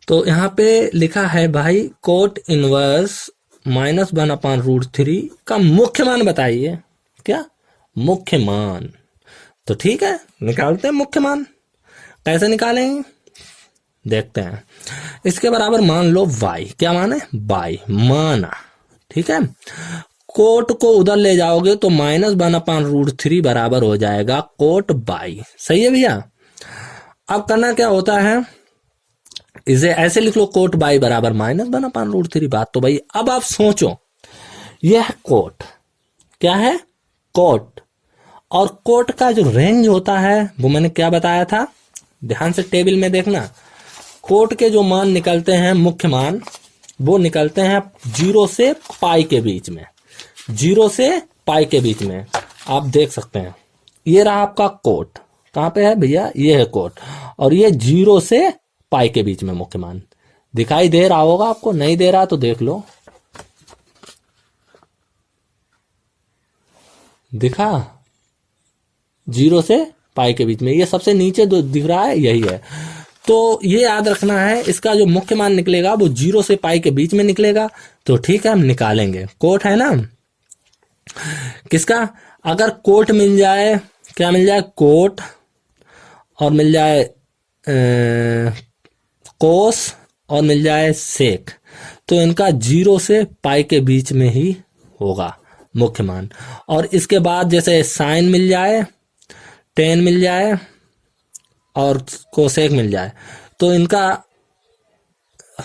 तो यहाँ पे लिखा है भाई कोट इनवर्स -1/√3 का मुख्य मान बताइए, क्या मुख्य मान, तो ठीक है निकालते हैं मुख्य मान, कैसे निकालेंगे देखते हैं। इसके बराबर मान लो y, क्या मान है, बाई माना, ठीक है, कोट को उधर ले जाओगे तो -1/√3 बराबर हो जाएगा कोट बाई, सही है भैया। अब करना क्या होता है, इसे ऐसे लिख लो, कोट बाई बराबर -1/√3, बात तो भाई। अब आप सोचो, यह कोट क्या है, कोट, और कोट का जो रेंज होता है वो मैंने क्या बताया था, ध्यान से टेबल में देखना, कोट के जो मान निकलते हैं मुख्य मान, वो निकलते हैं 0 से पाई के बीच में, 0 से पाई के बीच में, आप देख सकते हैं। ये रहा आपका कोट, कहां पे है भैया, ये है कोट, और ये 0 से पाई के बीच में मुख्य मान, दिखाई दे रहा होगा आपको, नहीं दे रहा तो देख लो, दिखा, 0 से पाई के बीच में, ये सबसे नीचे जो दिख रहा है यही है। तो ये याद रखना है, इसका जो मुख्य मान निकलेगा वो 0 से पाई के बीच में निकलेगा, तो ठीक है हम निकालेंगे। कोट है ना किसका, अगर कोट मिल जाए, क्या मिल जाए, कोट, और मिल जाए कोस, और मिल जाए सेक, तो इनका 0 से पाई के बीच में ही होगा मुख्य मान। और इसके बाद जैसे साइन मिल जाए, टेन मिल जाए, और कोसेक मिल जाए, तो इनका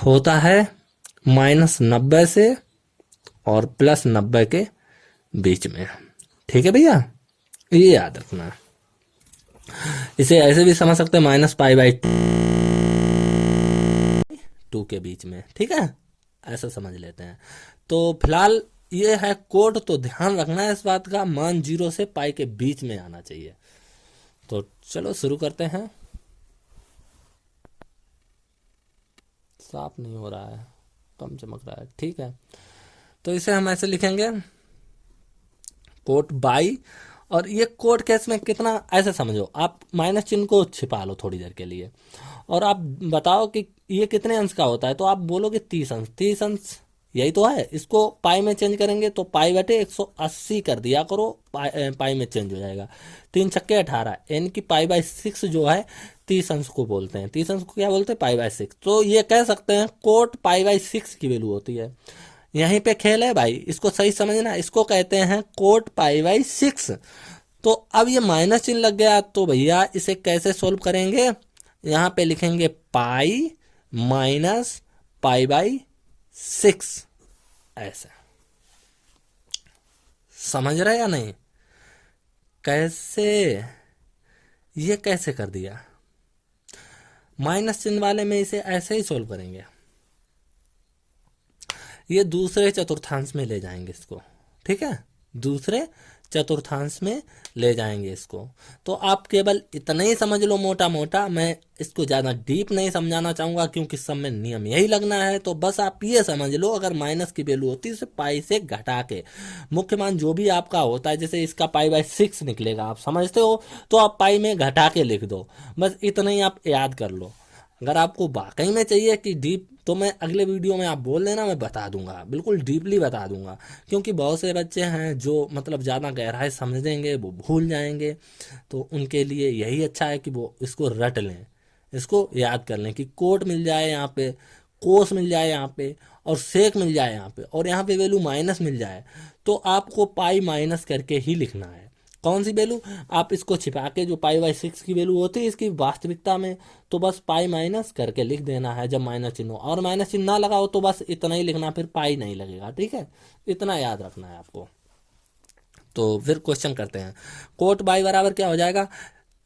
होता है -90 से और +90 के बीच में, ठीक है भैया, ये याद रखना है। इसे ऐसे भी समझ सकते हैं -π/2 के बीच में, ठीक है, ऐसा समझ लेते हैं। तो फिलहाल ये है कोड, तो ध्यान रखना है इस बात का, मान 0 से पाई के बीच में आना चाहिए। तो चलो शुरू करते हैं। साफ नहीं हो रहा है, कम चमक रहा है, ठीक है। तो इसे हम ऐसे लिखेंगे कोट बाई, और ये कोट केस में कितना, ऐसे समझो आप माइनस चिन्ह को छिपा लो थोड़ी देर के लिए, और आप बताओ कि ये कितने अंश का होता है, तो आप बोलोगे 30 अंश। 30 अंश यही तो है, इसको पाई में चेंज करेंगे तो π/180 कर दिया करो, पाई में चेंज हो जाएगा। 3 छक्के 18, यानी कि π/6 जो है 30 अंश को बोलते हैं। 30 अंश को क्या बोलते हैं? π/6। तो ये कह सकते हैं कोट π/6 की वैल्यू होती है। यहीं पे खेल है भाई, इसको सही समझना, इसको कहते हैं कोट π/6। तो अब ये माइनस चिन्ह लग गया, तो भैया इसे कैसे सोल्व करेंगे? यहाँ पे लिखेंगे पाई माइनस π/6, ऐसा। समझ रहे या नहीं? कैसे, ये कैसे कर दिया? माइनस चिन्ह वाले में इसे ऐसे ही सोल्व करेंगे, ये दूसरे चतुर्थांश में ले जाएंगे इसको, ठीक है, दूसरे चतुर्थांश में ले जाएंगे इसको। तो आप केवल इतना ही समझ लो मोटा मोटा, मैं इसको ज़्यादा डीप नहीं समझाना चाहूँगा क्योंकि सब में नियम यही लगना है। तो बस आप ये समझ लो, अगर माइनस की वैल्यू होती है उसे पाई से घटा के मुख्य मान जो भी आपका होता है, जैसे इसका π/6 निकलेगा, आप समझते हो, तो आप पाई में घटा के लिख दो, बस इतना ही आप याद कर लो। अगर आपको वाकई में चाहिए कि डीप, तो मैं अगले वीडियो में आप बोल देना, मैं बता दूंगा, बिल्कुल डीपली बता दूंगा, क्योंकि बहुत से बच्चे हैं जो मतलब ज़्यादा गहराई समझेंगे वो भूल जाएंगे। तो उनके लिए यही अच्छा है कि वो इसको रट लें, इसको याद कर लें कि कोट मिल जाए यहाँ पे, कोस मिल जाए यहाँ पे, और सेक मिल जाए यहाँ पे, और यहाँ पे वैल्यू माइनस मिल जाए, तो आपको पाई माइनस करके ही लिखना है। कौन सी वैल्यू? आप इसको छिपा के, जो π/6 की वैल्यू होती है इसकी वास्तविकता में, तो बस पाई माइनस करके लिख देना है जब माइनस चिन्ह हो, और माइनस चिन्ह ना लगाओ तो बस इतना ही लिखना, फिर पाई नहीं लगेगा, ठीक है, इतना याद रखना है आपको। तो फिर क्वेश्चन करते हैं। कोट बाई बराबर क्या हो जाएगा?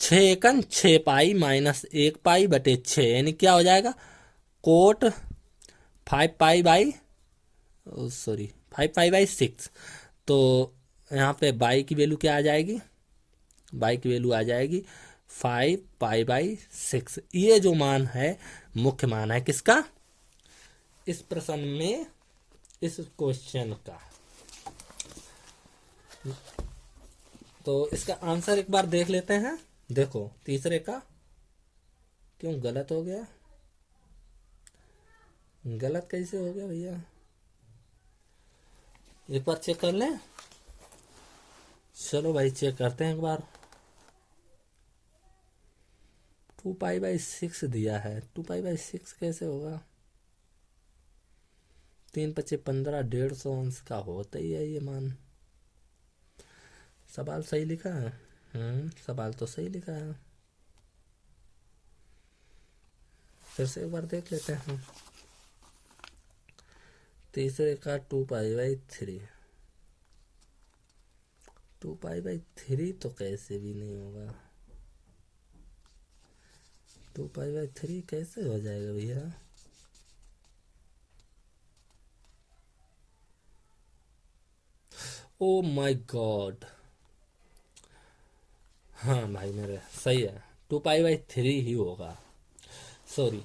6 6 पाई माइनस 1 पाई बटे 6, यानी क्या हो जाएगा? Cot 5 pi by, sorry 5 pi by 6। तो यहाँ पे बाई की वैल्यू क्या आ जाएगी? बाई की वैल्यू आ जाएगी 5π/6। ये जो मान है मुख्य मान है किसका? इस प्रश्न में, इस क्वेश्चन का। तो इसका आंसर एक बार देख लेते हैं। देखो तीसरे का क्यों गलत हो गया, गलत कैसे हो गया भैया, एक बार चेक कर लें। चलो भाई चेक करते हैं एक बार। 2π/6 दिया है, 2π/6 कैसे होगा? 3×5 = 15, 150 अंश का होता ही है ये मान। सवाल सही लिखा है, सवाल तो सही लिखा है। फिर से एक बार देख लेते हैं। तीसरे का 2π/3, 2π/3 तो कैसे भी नहीं होगा। 2π/3 कैसे हो जाएगा भैया? ओ माय गॉड, हाँ भाई मेरे सही है, 2π/3 ही होगा, सॉरी।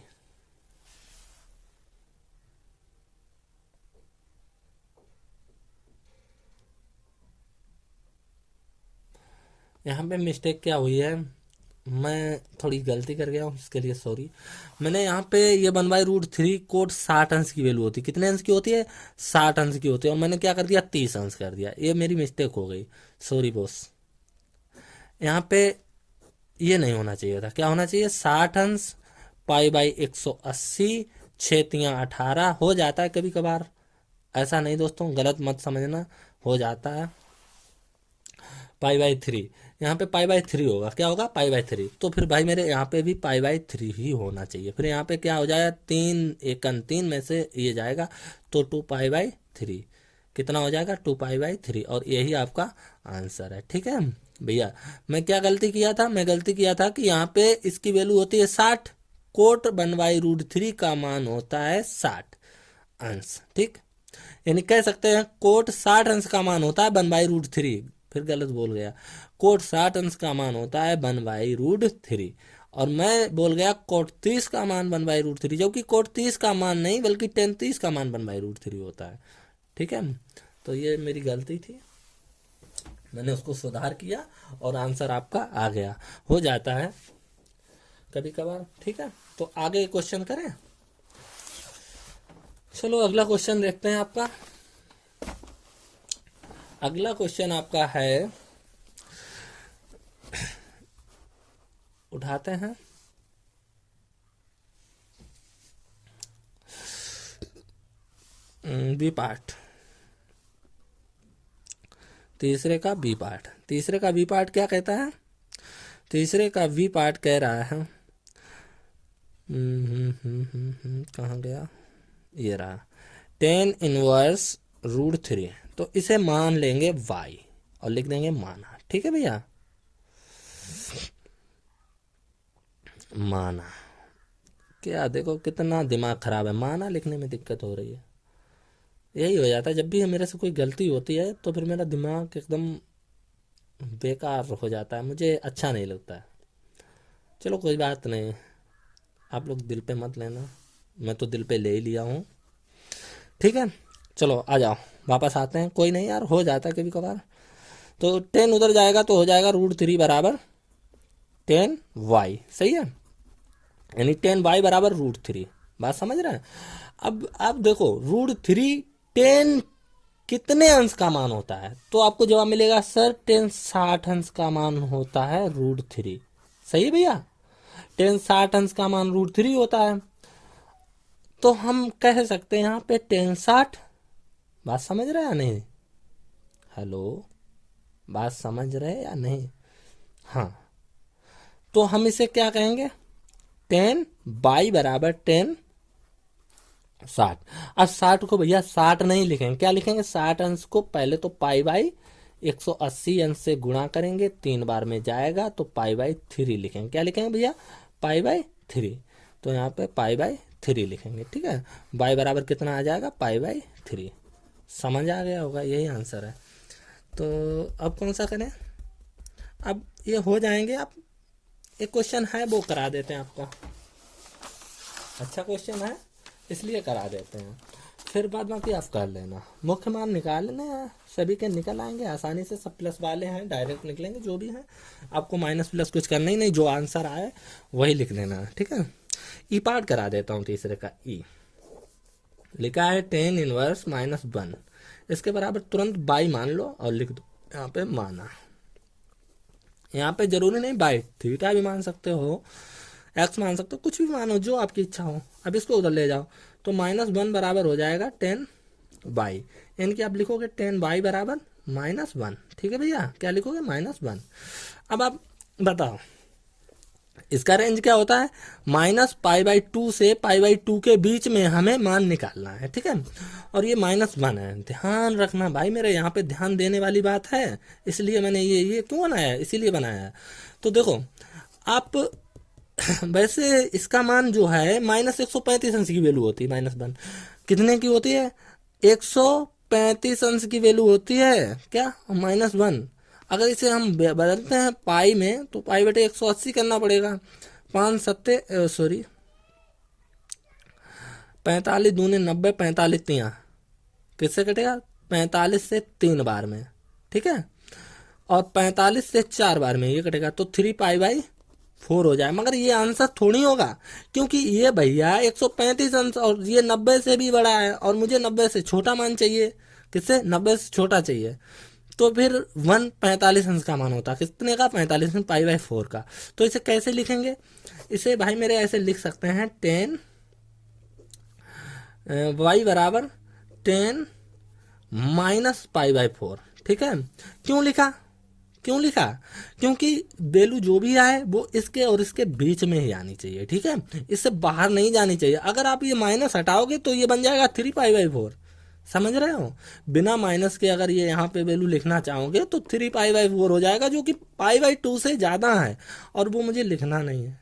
यहाँ पे मिस्टेक क्या हुई है, मैं थोड़ी गलती कर गया हूँ, इसके लिए सॉरी। मैंने यहाँ पे ये 1/√3 कोट 60 अंश की वैल्यू होती है, कितने अंश की होती है? 60 अंश की होती है, और मैंने क्या कर दिया? 30 अंश कर दिया, ये मेरी मिस्टेक हो गई, सॉरी बॉस। यहाँ पे ये नहीं होना चाहिए था, क्या होना चाहिए? 60 अंश π/180, 6×3 = 18 हो जाता है कभी कभार, ऐसा नहीं दोस्तों, गलत मत समझना, हो जाता है। π/3, यहाँ पे π/3 होगा, क्या होगा? π/3। तो फिर भाई मेरे यहाँ पे भी π/3 ही होना चाहिए। फिर यहाँ पे क्या हो जाएगा? 3 में से ये जाएगा, तो 2π/3 कितना हो जाएगा? 2π/3, और यही आपका आंसर है। ठीक है भैया, मैं क्या गलती किया था, मैं गलती किया था कि यहाँ पे इसकी वैल्यू होती है 60, कोट 1/√3 का मान होता है 60 अंश। ठीक, यानी कह सकते हैं कोट 60 अंश का मान होता है 1/√3, फिर गलत बोल गया, कोट 60 अंश का मान होता है 1/√3, और मैं बोल गया कोट 30 का मान 1/√3, जबकि कोट 30 का मान नहीं बल्कि टेन 30 का मान 1/√3 होता है। ठीक है, तो ये मेरी गलती थी, मैंने उसको सुधार किया और आंसर आपका आ गया, हो जाता है कभी कभार। ठीक है, तो आगे क्वेश्चन करें। चलो अगला क्वेश्चन देखते हैं आपका। अगला क्वेश्चन आपका है, उठाते हैं, बी पार्ट, तीसरे का बी पार्ट। तीसरे का बी पार्ट क्या कहता है, तीसरे का बी पार्ट कह रहा है, कहाँ गया, ये रहा, 10⁻√3, तो इसे मान लेंगे y और लिख देंगे माना। ठीक है भैया, माना, क्या देखो कितना दिमाग खराब है, माना लिखने में दिक्कत हो रही है। यही हो जाता है जब भी मेरे से कोई गलती होती है तो फिर मेरा दिमाग एकदम बेकार हो जाता है, मुझे अच्छा नहीं लगता है। चलो कोई बात नहीं, आप लोग दिल पे मत लेना, मैं तो दिल पे ले ही लिया हूँ। ठीक है, चलो आ जाओ, वापस आते हैं, कोई नहीं यार, हो जाता है कभी कभार। तो 10 उधर जाएगा तो हो जाएगा √3 बराबर 10y, सही है, यानी 10y बराबर √3, बात समझ रहे हैं। अब देखो √3 10 कितने अंश का मान होता है, तो आपको जवाब मिलेगा सर 10 60 अंश का मान होता है √3। सही है भैया, 10 60 अंश का मान √3 होता है, तो हम कह सकते हैं यहाँ पे 10 60, बात समझ रहे हैं या नहीं, हेलो, बात समझ रहे हैं या नहीं, हाँ, तो हम इसे क्या कहेंगे, 10y बराबर 10 60। अब 60 को भैया 60 नहीं लिखेंगे, क्या लिखेंगे, 60 अंश को पहले तो π/180 अंश से गुणा करेंगे, 3 बार में जाएगा तो π/3 लिखेंगे। क्या लिखेंगे भैया, π/3, तो यहाँ पे π/3 लिखेंगे। ठीक है, y बराबर कितना आ जाएगा, π/3, समझ आ गया होगा, यही आंसर है। तो अब कौन सा करें, अब ये हो जाएंगे। अब एक क्वेश्चन है वो करा देते हैं आपका, अच्छा क्वेश्चन है इसलिए करा देते हैं, फिर बाद बाकी आप कर लेना। मुख्य मान निकाल लेना, सभी के निकल आएंगे आसानी से, सब प्लस वाले हैं डायरेक्ट निकलेंगे, जो भी है आपको माइनस प्लस कुछ करना ही नहीं, जो आंसर आए वही लिख देना है। ठीक है, ई पार्ट करा देता हूँ, तीसरे का ई लिखा है 10⁻⁻1, इसके बराबर तुरंत बाई मान लो और लिख दो यहाँ पे माना। यहाँ पे जरूरी नहीं बाई थीटा भी मान सकते हो, एक्स मान सकते हो, कुछ भी मानो जो आपकी इच्छा हो। अब इसको उधर ले जाओ तो -1 बराबर हो जाएगा 10y, यानी कि आप लिखोगे 10y बराबर -1। ठीक है भैया, क्या लिखोगे, -1। अब आप बताओ इसका रेंज क्या होता है, -π/2 से π/2 के बीच में हमें मान निकालना है। ठीक है, और ये -1 है, ध्यान रखना भाई, मेरे यहाँ पे ध्यान देने वाली बात है, इसलिए मैंने ये क्यों बनाया है, इसीलिए बनाया है। तो देखो आप वैसे इसका मान जो है -135 अंश की वैल्यू होती है, -1 कितने की होती है, 135 अंश की वैल्यू होती है, क्या, -1। अगर इसे हम बदलते हैं पाई में तो π/180 करना पड़ेगा, 45 दूने 90, 45 तियाँ किससे कटेगा, 45 से 3 बार में। ठीक है, और 45 से 4 बार में ये कटेगा, तो 3π/4 हो जाए। मगर ये आंसर थोड़ी होगा, क्योंकि ये भैया 135 अंश और ये 90 से भी बड़ा है, और मुझे 90 से छोटा मान चाहिए, किससे, 90 से छोटा चाहिए, तो फिर 1 45 अंश का मान होता, कितने का, 45 में π/4 का। तो इसे कैसे लिखेंगे, इसे भाई मेरे ऐसे लिख सकते हैं 10 y बराबर 10 -π/4। ठीक है, क्यों लिखा, क्योंकि वैल्यू जो भी आए वो इसके और इसके बीच में ही आनी चाहिए। ठीक है, इससे बाहर नहीं जानी चाहिए। अगर आप ये माइनस हटाओगे तो ये बन जाएगा 3π/4, समझ रहे हो? बिना माइनस के अगर ये यहाँ पे वैल्यू लिखना चाहोगे तो 3 पाई बाई 4 हो जाएगा, जो कि पाई बाई 2 से ज़्यादा है, और वो मुझे लिखना नहीं है,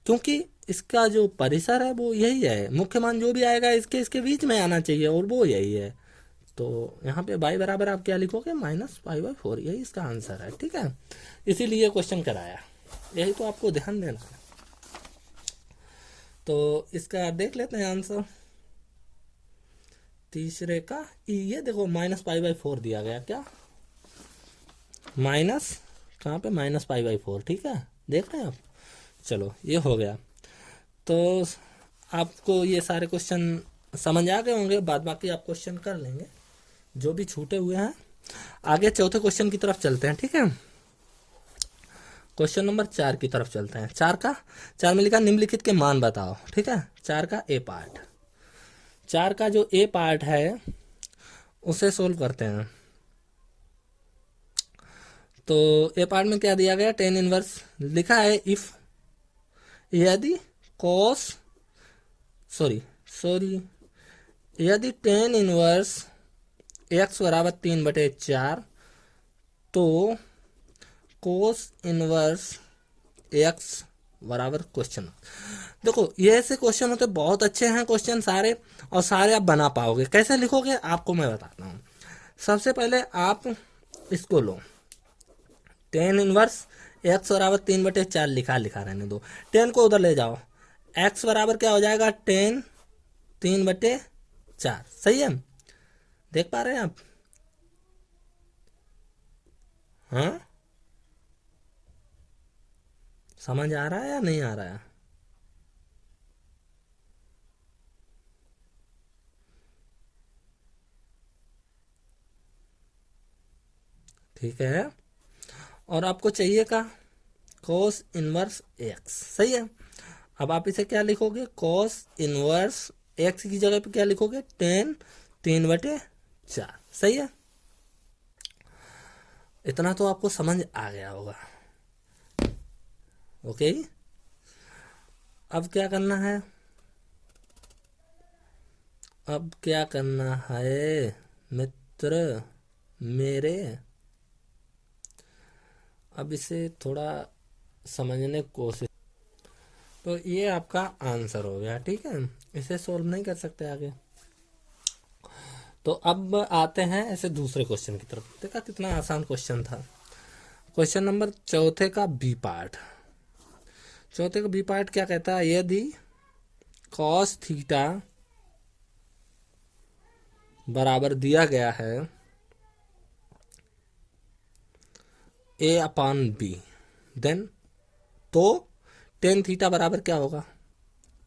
क्योंकि इसका जो परिसर है वो यही है, मुख्य मान जो भी आएगा इसके इसके बीच में आना चाहिए, और वो यही है। तो यहाँ पे बाई बराबर आप क्या लिखोगे, -पाई/4, यही इसका आंसर है। ठीक है, इसीलिए क्वेश्चन कराया, यही तो आपको ध्यान देना है। तो इसका देख लेते हैं आंसर तीसरे का। ये देखो -पाई/4 दिया गया, क्या माइनस कहाँ पे, -पाई/4। ठीक है, देख रहे हैं आप? चलो ये हो गया। तो आपको ये सारे क्वेश्चन समझ आ गए होंगे, बाद बाकी आप क्वेश्चन कर लेंगे जो भी छूटे हुए हैं। आगे चौथे क्वेश्चन की तरफ चलते हैं। ठीक है, क्वेश्चन नंबर 4 की तरफ चलते हैं। 4 में लिखा निम्नलिखित के मान बताओ। ठीक है, 4 का ए पार्ट, 4 का जो ए पार्ट है उसे सोल्व करते हैं। तो ए पार्ट में क्या दिया गया, टेन इनवर्स लिखा है, इफ यदि कॉस सॉरी यदि टेन इनवर्स एक्स बराबर 3/4 तो कोस इनवर्स एक्स बराबर क्वेश्चन। देखो ये ऐसे क्वेश्चन होते बहुत अच्छे हैं क्वेश्चन सारे, और सारे आप बना पाओगे। कैसे लिखोगे आपको मैं बताता हूँ। सबसे पहले आप इसको लो, टेन इनवर्स एक्स बराबर 3/4 लिखा रहने दो, 10 को उधर ले जाओ, एक्स बराबर क्या हो जाएगा, 10 3/4। सही है, देख पा रहे हैं आप? हाँ, समझ आ रहा है या नहीं आ रहा है? ठीक है, और आपको चाहिए का cos इनवर्स एक्स। सही है, अब आप इसे क्या लिखोगे, cos इनवर्स एक्स की जगह पे क्या लिखोगे, 10 3/4। सही है, इतना तो आपको समझ आ गया होगा। ओके, अब क्या करना है, अब क्या करना है मित्र मेरे, अब इसे थोड़ा समझने की कोशिश। तो ये आपका आंसर हो गया। ठीक है, इसे सोल्व नहीं कर सकते आगे। तो अब आते हैं ऐसे दूसरे क्वेश्चन की तरफ। देखा कितना आसान क्वेश्चन था। क्वेश्चन नंबर चौथे का बी पार्ट, चौथे का बी पार्ट क्या कहता है, यदि कॉस थीटा बराबर दिया गया है A/B, देन तो टेन थीटा बराबर क्या होगा,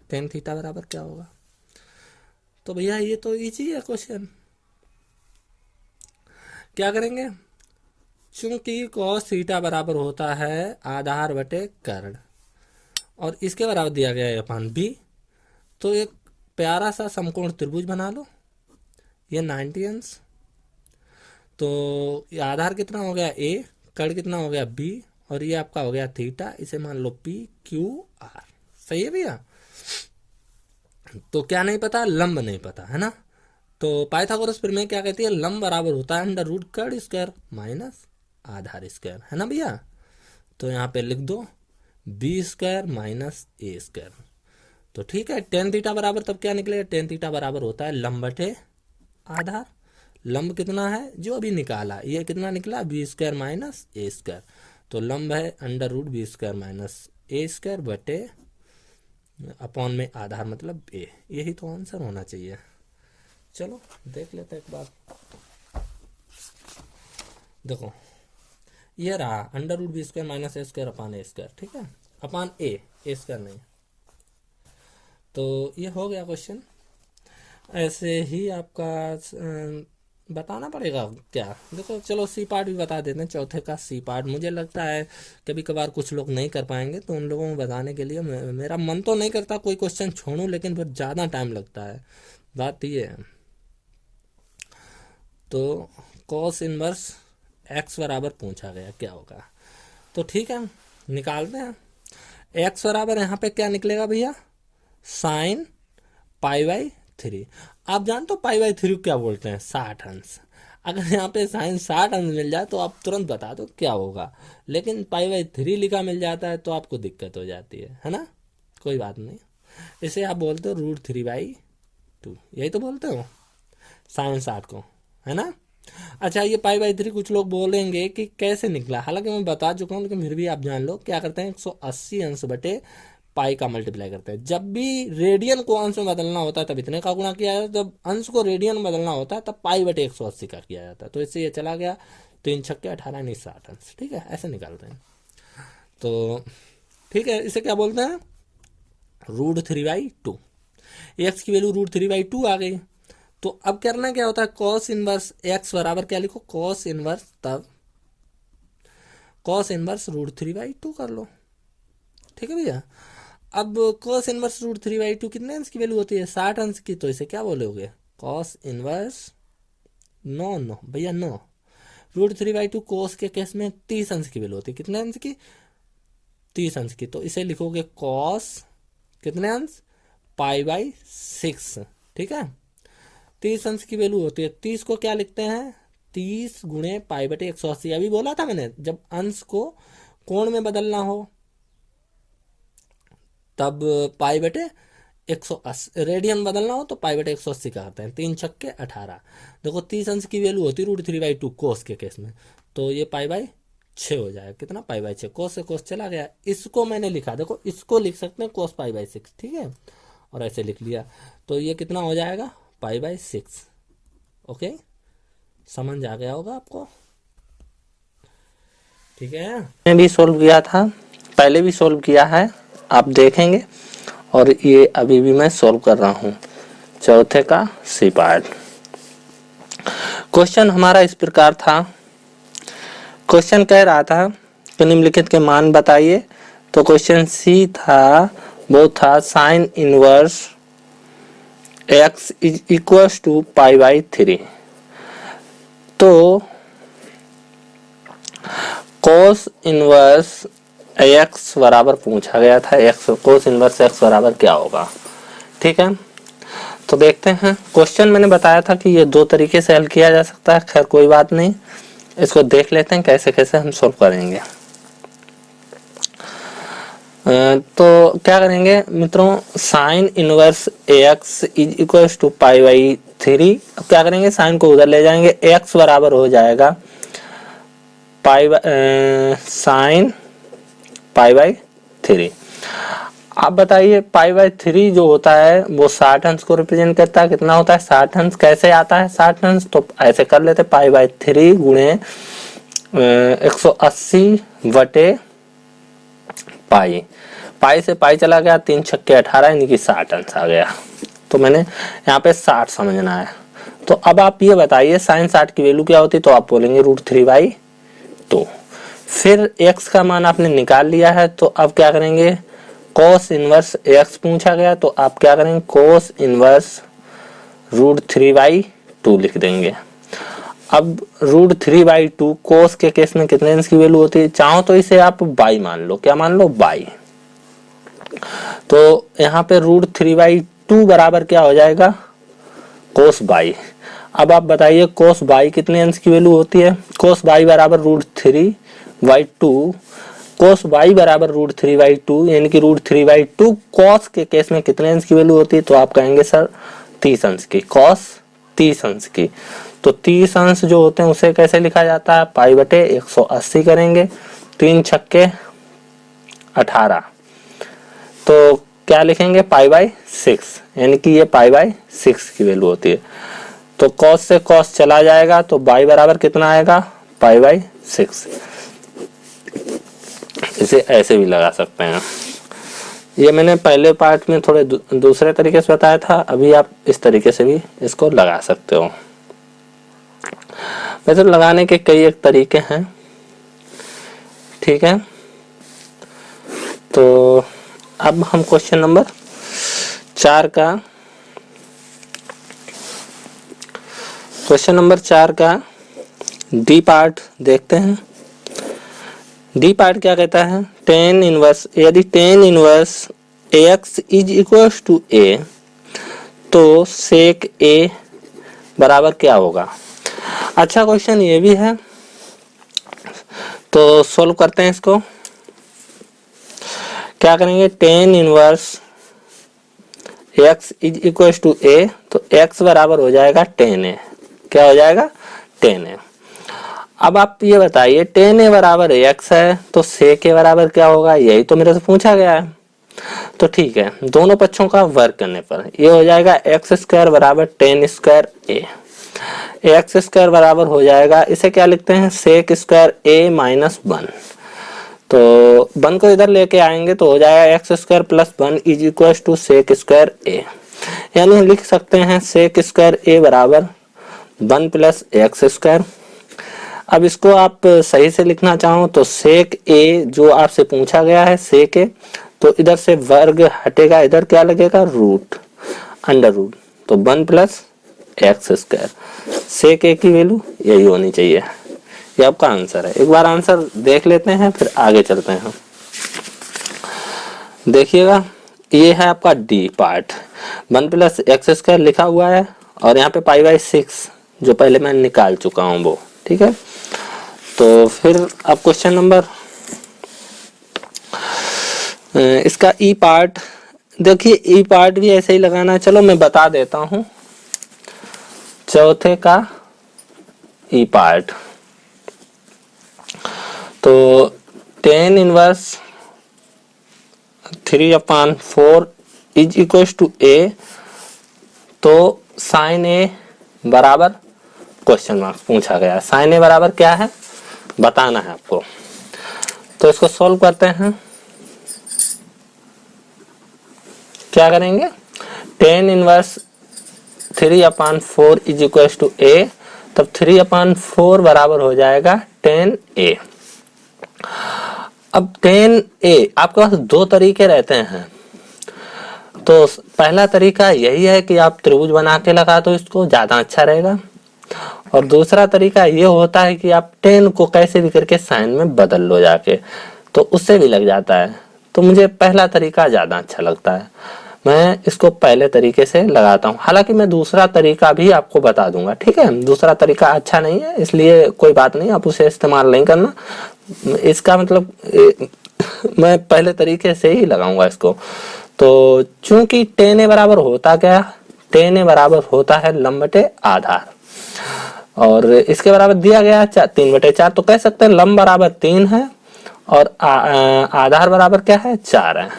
टेन थीटा बराबर क्या होगा। तो भैया ये तो इजी है क्वेश्चन। क्या करेंगे, चूंकि cos थीटा बराबर होता है आधार बटे कर्ण, और इसके बराबर दिया गया है A/B, तो एक प्यारा सा समकोण त्रिभुज बना लो, ये 90 अंश। तो ये आधार कितना हो गया A, कर्ण कितना हो गया B, और ये आपका हो गया थीटा, इसे मान लो PQR। सही है भैया? तो क्या नहीं पता, लंब नहीं पता है ना। तो पाइथागोरस प्रमेय क्या कहती है, लंब बराबर होता है अंडर रूट कर्ण स्क्वायर माइनस आधार स्क्वायर, है ना भैया। तो यहाँ पे लिख दो B² माइनस A²। तो ठीक है, टेन थीटा बराबर तब क्या निकलेगा, टेन थीटा बराबर होता है लंब बटे आधार। लंब कितना है जो अभी निकाला, ये कितना निकला, B² माइनस A²। तो लंब है under root B² minus A² बटे अपॉन में आधार मतलब A। यही तो आंसर होना चाहिए। चलो देख लेते हैं एक बार। देखो ये रहा under root B² minus A² अपान A²। ठीक है, अपान A² नहीं। तो ये हो गया क्वेश्चन। ऐसे ही आपका बताना पड़ेगा क्या। देखो चलो सी पार्ट भी बता देते हैं, चौथे का सी पार्ट। मुझे लगता है कभी कभार कुछ लोग नहीं कर पाएंगे, तो उन लोगों को बताने के लिए मेरा मन तो नहीं करता कोई क्वेश्चन छोड़ूं, लेकिन फिर ज़्यादा टाइम लगता है, बात ये है। तो कॉस इनवर्स एक्स बराबर पूछा गया क्या होगा, तो ठीक है निकालते हैं। एक्स बराबर यहाँ पे क्या निकलेगा भैया, साइन पाई/3। आप जानते हो पाई बाई 3 क्या बोलते हैं? 60 अंश। अगर यहाँ पे साइन 60 अंश मिल जाए तो आप तुरंत बता दो क्या होगा, लेकिन पाई बाई 3 लिखा मिल जाता है तो आपको दिक्कत हो जाती है ना। कोई बात नहीं, इसे आप बोलते हो √3/2, यही तो बोलते हो साइन 60 को, है ना। अच्छा, ये पाई बाई 3 कुछ लोग बोलेंगे कि कैसे निकला, हालांकि मैं बता चुका हूँ, लेकिन फिर भी आप जान लो क्या करते हैं, 180 अंश बटे पाई का मल्टीप्लाई करते हैं। जब भी रेडियन को अंश में बदलना होता है तब इतने का गुणा किया जाता है, जब अंश को रेडियन में बदलना होता है तब पाई बटे 180 का किया जाता है। तो इससे ये चला गया 3 छक्के 18 नहीं 60 अंश, ठीक है, ऐसे निकालते हैं। तो ठीक है, इसे क्या बोलते हैं, √3/2। एक्स की वैल्यू √3/2 आ गई। तो अब करना क्या होता है, कॉस इनवर्स एक्स बराबर क्या लिखो, कॉस इनवर्स, तब कॉस इनवर्स √3/2 कर लो, ठीक है भैया। अब कॉस इनवर्स √3/2 कितने अंश की वैल्यू होती है, 60 अंश की, तो इसे क्या बोलोगे, कॉस इनवर्स 9 भैया 9। √3/2 कोस के केस में 30 अंश की वैल्यू होती है, कितने अंश की, 30 अंश की, तो इसे लिखोगे कॉस कितने अंश, पाई/6, ठीक है। 30 अंश की वैल्यू होती है, 30 को क्या लिखते हैं, 30 गुणे पाई बटे 180। अभी बोला था मैंने, जब अंश को कोण में बदलना हो तब पाई बटे 180, रेडियन बदलना हो तो पाई बटे 180 का करते हैं। 3 छक्के 18। देखो 30 अंश की वैल्यू होती है √3/2 कोस के केस में, तो ये पाई/6 हो जाएगा, कितना, पाई/6, कोस से कोस चला गया। इसको मैंने लिखा, देखो इसको लिख सकते हैं कोस पाई/6, ठीक है, और ऐसे लिख लिया, तो ये कितना हो जाएगा, पाई/6। ओके, समझ आ गया होगा आपको, ठीक है। मैंने भी सोल्व किया था, पहले भी सोल्व किया है, आप देखेंगे, और ये अभी भी मैं सोल्व कर रहा हूँ। चौथे का सी पार्ट। क्वेश्चन हमारा इस प्रकार था, क्वेश्चन कह रहा था कि निम्नलिखित के मान बताइए। तो क्वेश्चन सी था, वो था sine inverse x is equals to पाई/3। तो कोस इनवर्स x बराबर पूछा गया था, x कोस इनवर्स x बराबर क्या होगा, ठीक है। तो देखते हैं, क्वेश्चन मैंने बताया था कि ये 2 तरीके से हल किया जा सकता है, खैर कोई बात नहीं, इसको देख लेते हैं कैसे कैसे हम सोल्व करेंगे। तो क्या करेंगे मित्रों, sine inverse x is equals to पाई/3। अब क्या करेंगे, साइन को उधर ले जाएंगे, x बराबर हो जाएगा साइन पाई/3। आप बताइए, पाई/3 जो होता है वो 60 अंश को रिप्रेजेंट करता है, कितना होता है 60 अंश। कैसे आता है 60 अंश, तो ऐसे कर लेते, पाई/3 गुणे 180 बटे पाई, पाई से पाई चला गया, 3 छक्के 18, यानी कि 60 अंश आ गया। तो मैंने यहाँ पे 60 समझना है। तो अब आप ये बताइए साइन 60 की वैल्यू क्या होती, तो आप बोलेंगे √3/2। फिर x का मान आपने निकाल लिया है, तो अब क्या करेंगे, कोस इनवर्स x पूछा गया, तो आप क्या करेंगे, कोस इनवर्स √3/2 लिख देंगे। अब √3/2 कोस के केस में कितने अंश की वैल्यू होती है, चाहो तो इसे आप बाई मान लो, क्या मान लो, बाई। तो यहाँ पे √3/2 बराबर क्या हो जाएगा, कोस बाई। अब आप बताइए कोस बाई कितने अंश की वैल्यू होती है, कोस बाई बराबर √3/2, कोस बाई बराबर √3/2, यानी कि √3/2 कोस के केस में कितने अंश की वैल्यू होती है, तो आप कहेंगे सर 30 अंश की, कोस 30 अंश की। तो 30 अंश जो होते हैं उसे कैसे लिखा जाता है, पाई/180 करेंगे, 3 छक्के 18, तो क्या लिखेंगे, पाई/6, यानी कि ये पाई/6 की वैल्यू होती है। तो कॉस से कॉस चला जाएगा, तो बाई बराबर कितना आएगा, पाई/6। इसे ऐसे भी लगा सकते हैं, ये मैंने पहले पार्ट में थोड़े दूसरे तरीके से बताया था, अभी आप इस तरीके से भी इसको लगा सकते हो। वैसे लगाने के कई एक तरीके हैं, ठीक है। तो अब हम क्वेश्चन नंबर 4 का डी पार्ट देखते हैं। डी पार्ट क्या कहता है, टेन इनवर्स, यदि tan inverse x is equal to A, तो सेक ए बराबर क्या होगा। अच्छा क्वेश्चन ये भी है, तो सोल्व करते हैं इसको। क्या करेंगे, tan inverse x is equal to A, तो x बराबर हो जाएगा टेन ए। क्या हो जाएगा, टेन ए। अब आप ये बताइए, टेन ए बराबर x है तो सेक ए बराबर क्या होगा, यही तो मेरे से पूछा गया है। तो ठीक है, दोनों पक्षों का वर्क करने पर ये हो जाएगा एक्स स्क्वायर बराबर tan square A. X square बराबर हो जाएगा, इसे क्या लिखते हैं, sec square A minus one. तो वन को इधर लेके आएंगे तो हो जाएगा X square plus one is equal to sec square A. यानी हम लिख सकते हैं सेक स्क्वायर ए बराबर वन प्लस एक्स स्क्वायर। अब इसको आप सही से लिखना चाहो तो सेक ए जो आपसे पूछा गया है सेक ए, तो इधर से वर्ग हटेगा, इधर क्या लगेगा, रूट, अंडर रूट, तो वन प्लस एक्स स्क्वायर। सेक ए की वैल्यू यही होनी चाहिए। ये आपका आंसर है। एक बार आंसर देख लेते हैं फिर आगे चलते हैं। देखिएगा, ये है आपका D part, one plus x square लिखा हुआ है और यहाँ पे पाई बाई सिक्स जो पहले मैं निकाल चुका हूँ वो, ठीक है। तो फिर अब क्वेश्चन नंबर, इसका ई पार्ट देखिए, ई पार्ट भी ऐसे ही लगाना है। चलो मैं बता देता हूँ, चौथे का ई पार्ट, तो tan inverse 3/4 is equal to A, तो साइन ए बराबर क्वेश्चन मार्क पूछा गया। साइन ए बराबर क्या है बताना है आपको, तो इसको सॉल्व करते हैं। क्या करेंगे, tan inverse 3/4 is equal to A, तब 3/4 बराबर हो जाएगा टेन ए। अब टेन ए आपके पास दो तरीके रहते हैं, तो पहला तरीका यही है कि आप त्रिभुज बना के लगा दो, इसको ज्यादा अच्छा रहेगा। और दूसरा तरीका ये होता है कि आप टेन को कैसे भी करके साइन में बदल लो जाके, तो उससे भी लग जाता है। तो मुझे पहला तरीका ज्यादा अच्छा लगता है, मैं इसको पहले तरीके से लगाता हूँ। हालांकि मैं दूसरा तरीका भी आपको बता दूंगा, ठीक है। दूसरा तरीका अच्छा नहीं है, इसलिए कोई बात नहीं, आप उसे इस्तेमाल नहीं करना। इसका मतलब मैं पहले तरीके से ही लगाऊंगा इसको। तो चूंकि टेन ए बराबर होता क्या, टेन ए बराबर होता है लंब बटे आधार, और इसके बराबर दिया गया 3/4, तो कह सकते हैं लंब बराबर 3 है और आधार बराबर क्या है, 4 है।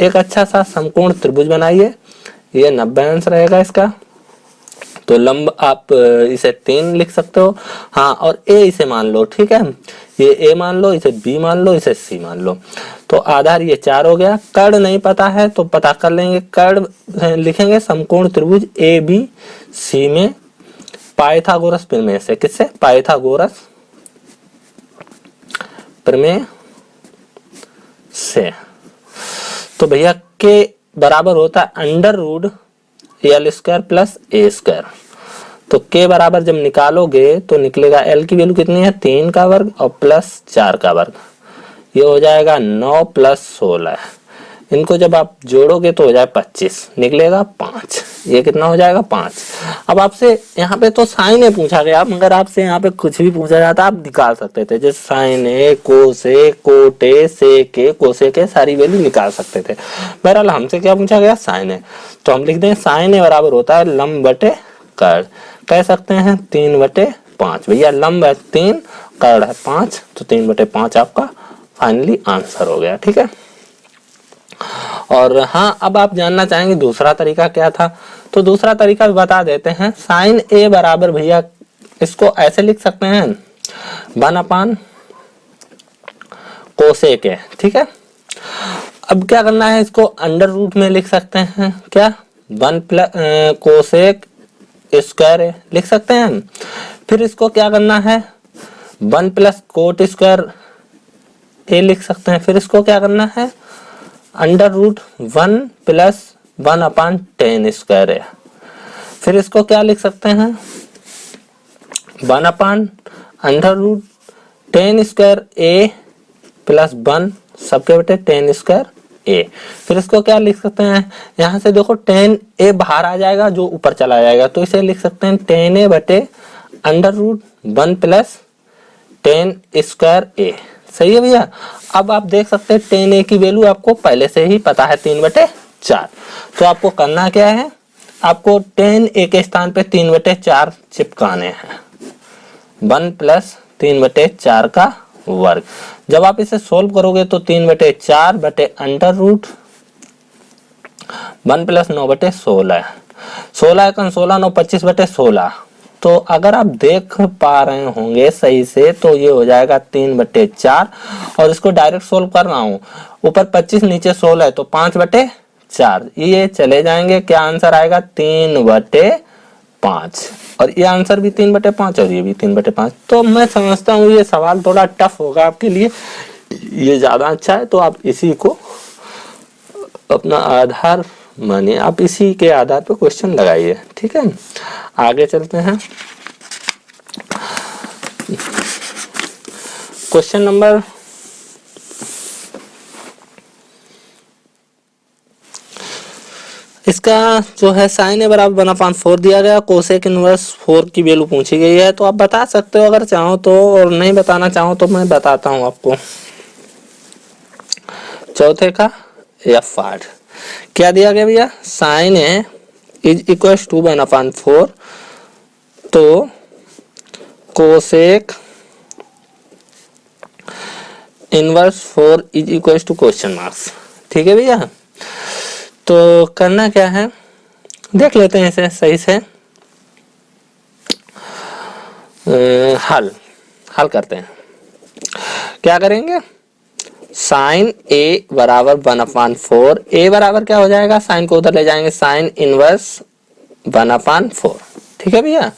एक अच्छा सा समकोण त्रिभुज बनाइए, ये 90 अंश रहेगा इसका। तो लंब आप इसे 3 लिख सकते हो, हाँ, और ए इसे मान लो, ठीक है। ये ए मान लो, इसे बी मान लो, इसे सी मान लो। तो आधार ये 4 हो गया। कर्ण नहीं पता है तो पता कर लेंगे, कर्ण लिखेंगे समकोण त्रिभुज ए बी सी में पाइथागोरस प्रमेय से। किससे, पाइथागोरस प्रमेय से। तो भैया के बराबर होता है under root L square plus A square. तो के बराबर जब निकालोगे तो निकलेगा एल की वैल्यू कितनी है, 3 का वर्ग और प्लस 4 का वर्ग, ये हो जाएगा 9 प्लस 16। इनको जब आप जोड़ोगे तो हो जाए 25, निकलेगा 5। ये कितना हो जाएगा, 5। अब आपसे यहाँ पे तो साइन ए पूछा गया, मगर आपसे यहाँ पे कुछ भी पूछा जाता आप निकाल सकते थे, जैसे साइन ए, कोसे, कोटे, सेके, कोसेके, सारी वैल्यू निकाल सकते थे। बहरहाल हमसे क्या पूछा गया, साइन ए, तो हम लिख दें साइन ए बराबर होता है लंब बटे कर्ण। कह सकते हैं 3/5। भैया लंब है 3, कर्ण है 5, तो 3/5 आपका फाइनली आंसर हो गया, ठीक है। और हाँ, अब आप जानना चाहेंगे दूसरा तरीका क्या था, तो दूसरा तरीका भी बता देते हैं। साइन ए बराबर भैया इसको ऐसे लिख सकते हैं 1/cos के, ठीक है। अब क्या करना है, इसको अंडर रूट में लिख सकते हैं, क्या 1 प्लस कोसेक स्क्वायर लिख सकते हैं। फिर इसको क्या करना है 1 प्लस कोट स्क्वायर ए लिख सकते हैं। फिर इसको क्या करना है अंडर रूट 1 प्लस 1/10 स्क्वायर है। फिर इसको क्या लिख सकते हैं 1/अंडर रूट 10 स्क्वायर ए प्लस 1 सबके बटे 10 स्क्वायर ए। फिर इसको क्या लिख सकते हैं, यहाँ से देखो tan a बाहर आ जाएगा जो ऊपर चला जाएगा, तो इसे लिख सकते हैं tan a बटे under root 1 plus tan square a। सही है भैया। अब आप देख सकते हैं tan a की वैल्यू आपको पहले से ही पता है 3/4। तो आपको करना क्या है, आपको tan a के स्थान पे 3/4 चिपकाने हैं, 1 प्लस 3/4 का वर्ग। जब आप इसे सोल्व करोगे तो 3/4 बटे अंडर रूट 1 प्लस 9/16, 16 1 16 9 25/16। तो अगर आप देख पा रहे होंगे सही से तो ये हो जाएगा 3/4, और इसको डायरेक्ट सोल्व कर रहा हूं, ऊपर 25 नीचे 16 है तो 5/4, ये चले जाएंगे, क्या आंसर आएगा 3/5, और ये आंसर भी 3/5 और ये भी 3/5। तो मैं समझता हूँ ये सवाल थोड़ा टफ होगा आपके लिए, ये ज्यादा अच्छा है, तो आप इसी को अपना आधार मानिए, आप इसी के आधार पर क्वेश्चन लगाइए। ठीक है, आगे चलते हैं। क्वेश्चन नंबर इसका जो है साइन ए बराबर 1/4 दिया गया, कोसेक इनवर्स 4 की वैल्यू पूछी गई है। तो आप बता सकते हो अगर चाहो तो, और नहीं बताना चाहो तो मैं बताता हूं आपको। चौथे का एफ पार्ट क्या दिया गया भैया, sine a is equal to 1/4, तो cosec inverse 4 is equal to question marks. ठीक है भैया, तो करना क्या है देख लेते हैं इसे सही से, हल करते हैं। क्या करेंगे, साइन ए बराबर 1/4, ए बराबर क्या हो जाएगा, साइन को उधर ले जाएंगे, साइन इनवर्स 1/4। ठीक है भैया,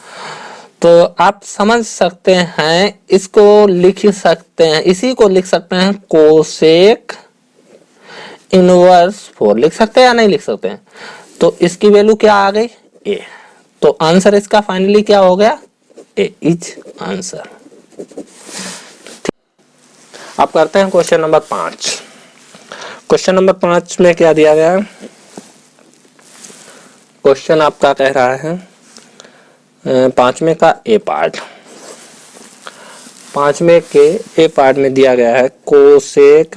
तो आप समझ सकते हैं, इसको लिख सकते हैं, इसी को लिख सकते हैं कोसेक इनवर्स 4, लिख सकते हैं या नहीं लिख सकते हैं। तो इसकी वैल्यू क्या आ गई, ए, तो आंसर इसका फाइनली क्या हो गया, ए इज आंसर। अब करते हैं क्वेश्चन नंबर 5। क्वेश्चन नंबर 5 में क्या दिया गया है, क्वेश्चन आपका कह रहा है 5वें का ए पार्ट, 5वें के ए पार्ट में दिया गया है cosec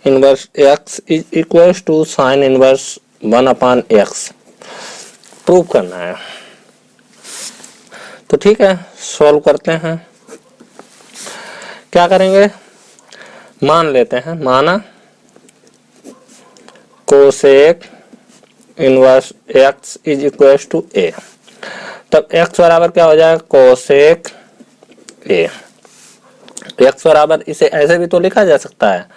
inverse x is equal to sine inverse 1/x prove करना है। तो ठीक है, सॉल्व करते हैं। क्या करेंगे, मान लेते हैं, माना cosec inverse x is equal to a, तब x बराबर क्या हो जाएगा, कोसेक a। x बराबर इसे ऐसे भी तो लिखा जा सकता है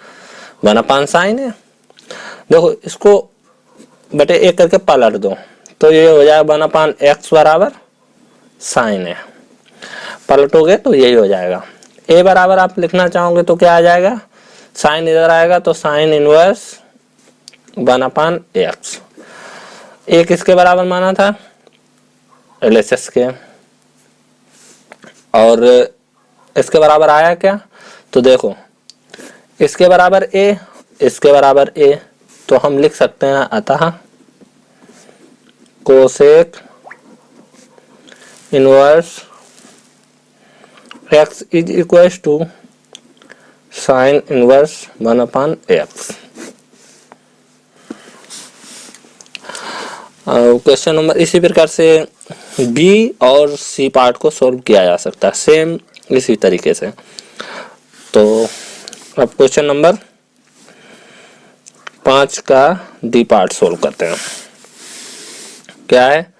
1/sin है। देखो इसको बटे एक करके पलट दो तो ये हो जाएगा 1/x बराबर साइन है, पलटोगे तो यही हो जाएगा। a बराबर आप लिखना चाहोगे तो क्या आ जाएगा, साइन इधर आएगा तो साइन इनवर्स 1/x। a किसके बराबर माना था, LHS के, और इसके बराबर आया क्या, तो देखो इसके बराबर a, इसके बराबर a, तो हम लिख सकते हैं अतः cosec inverse x is equal to sine inverse 1/x। Question number इसी प्रकार से बी और सी पार्ट को सॉल्व किया जा सकता है सेम इसी तरीके से। तो अब क्वेश्चन नंबर 5 का डी पार्ट सॉल्व करते हैं। क्या है,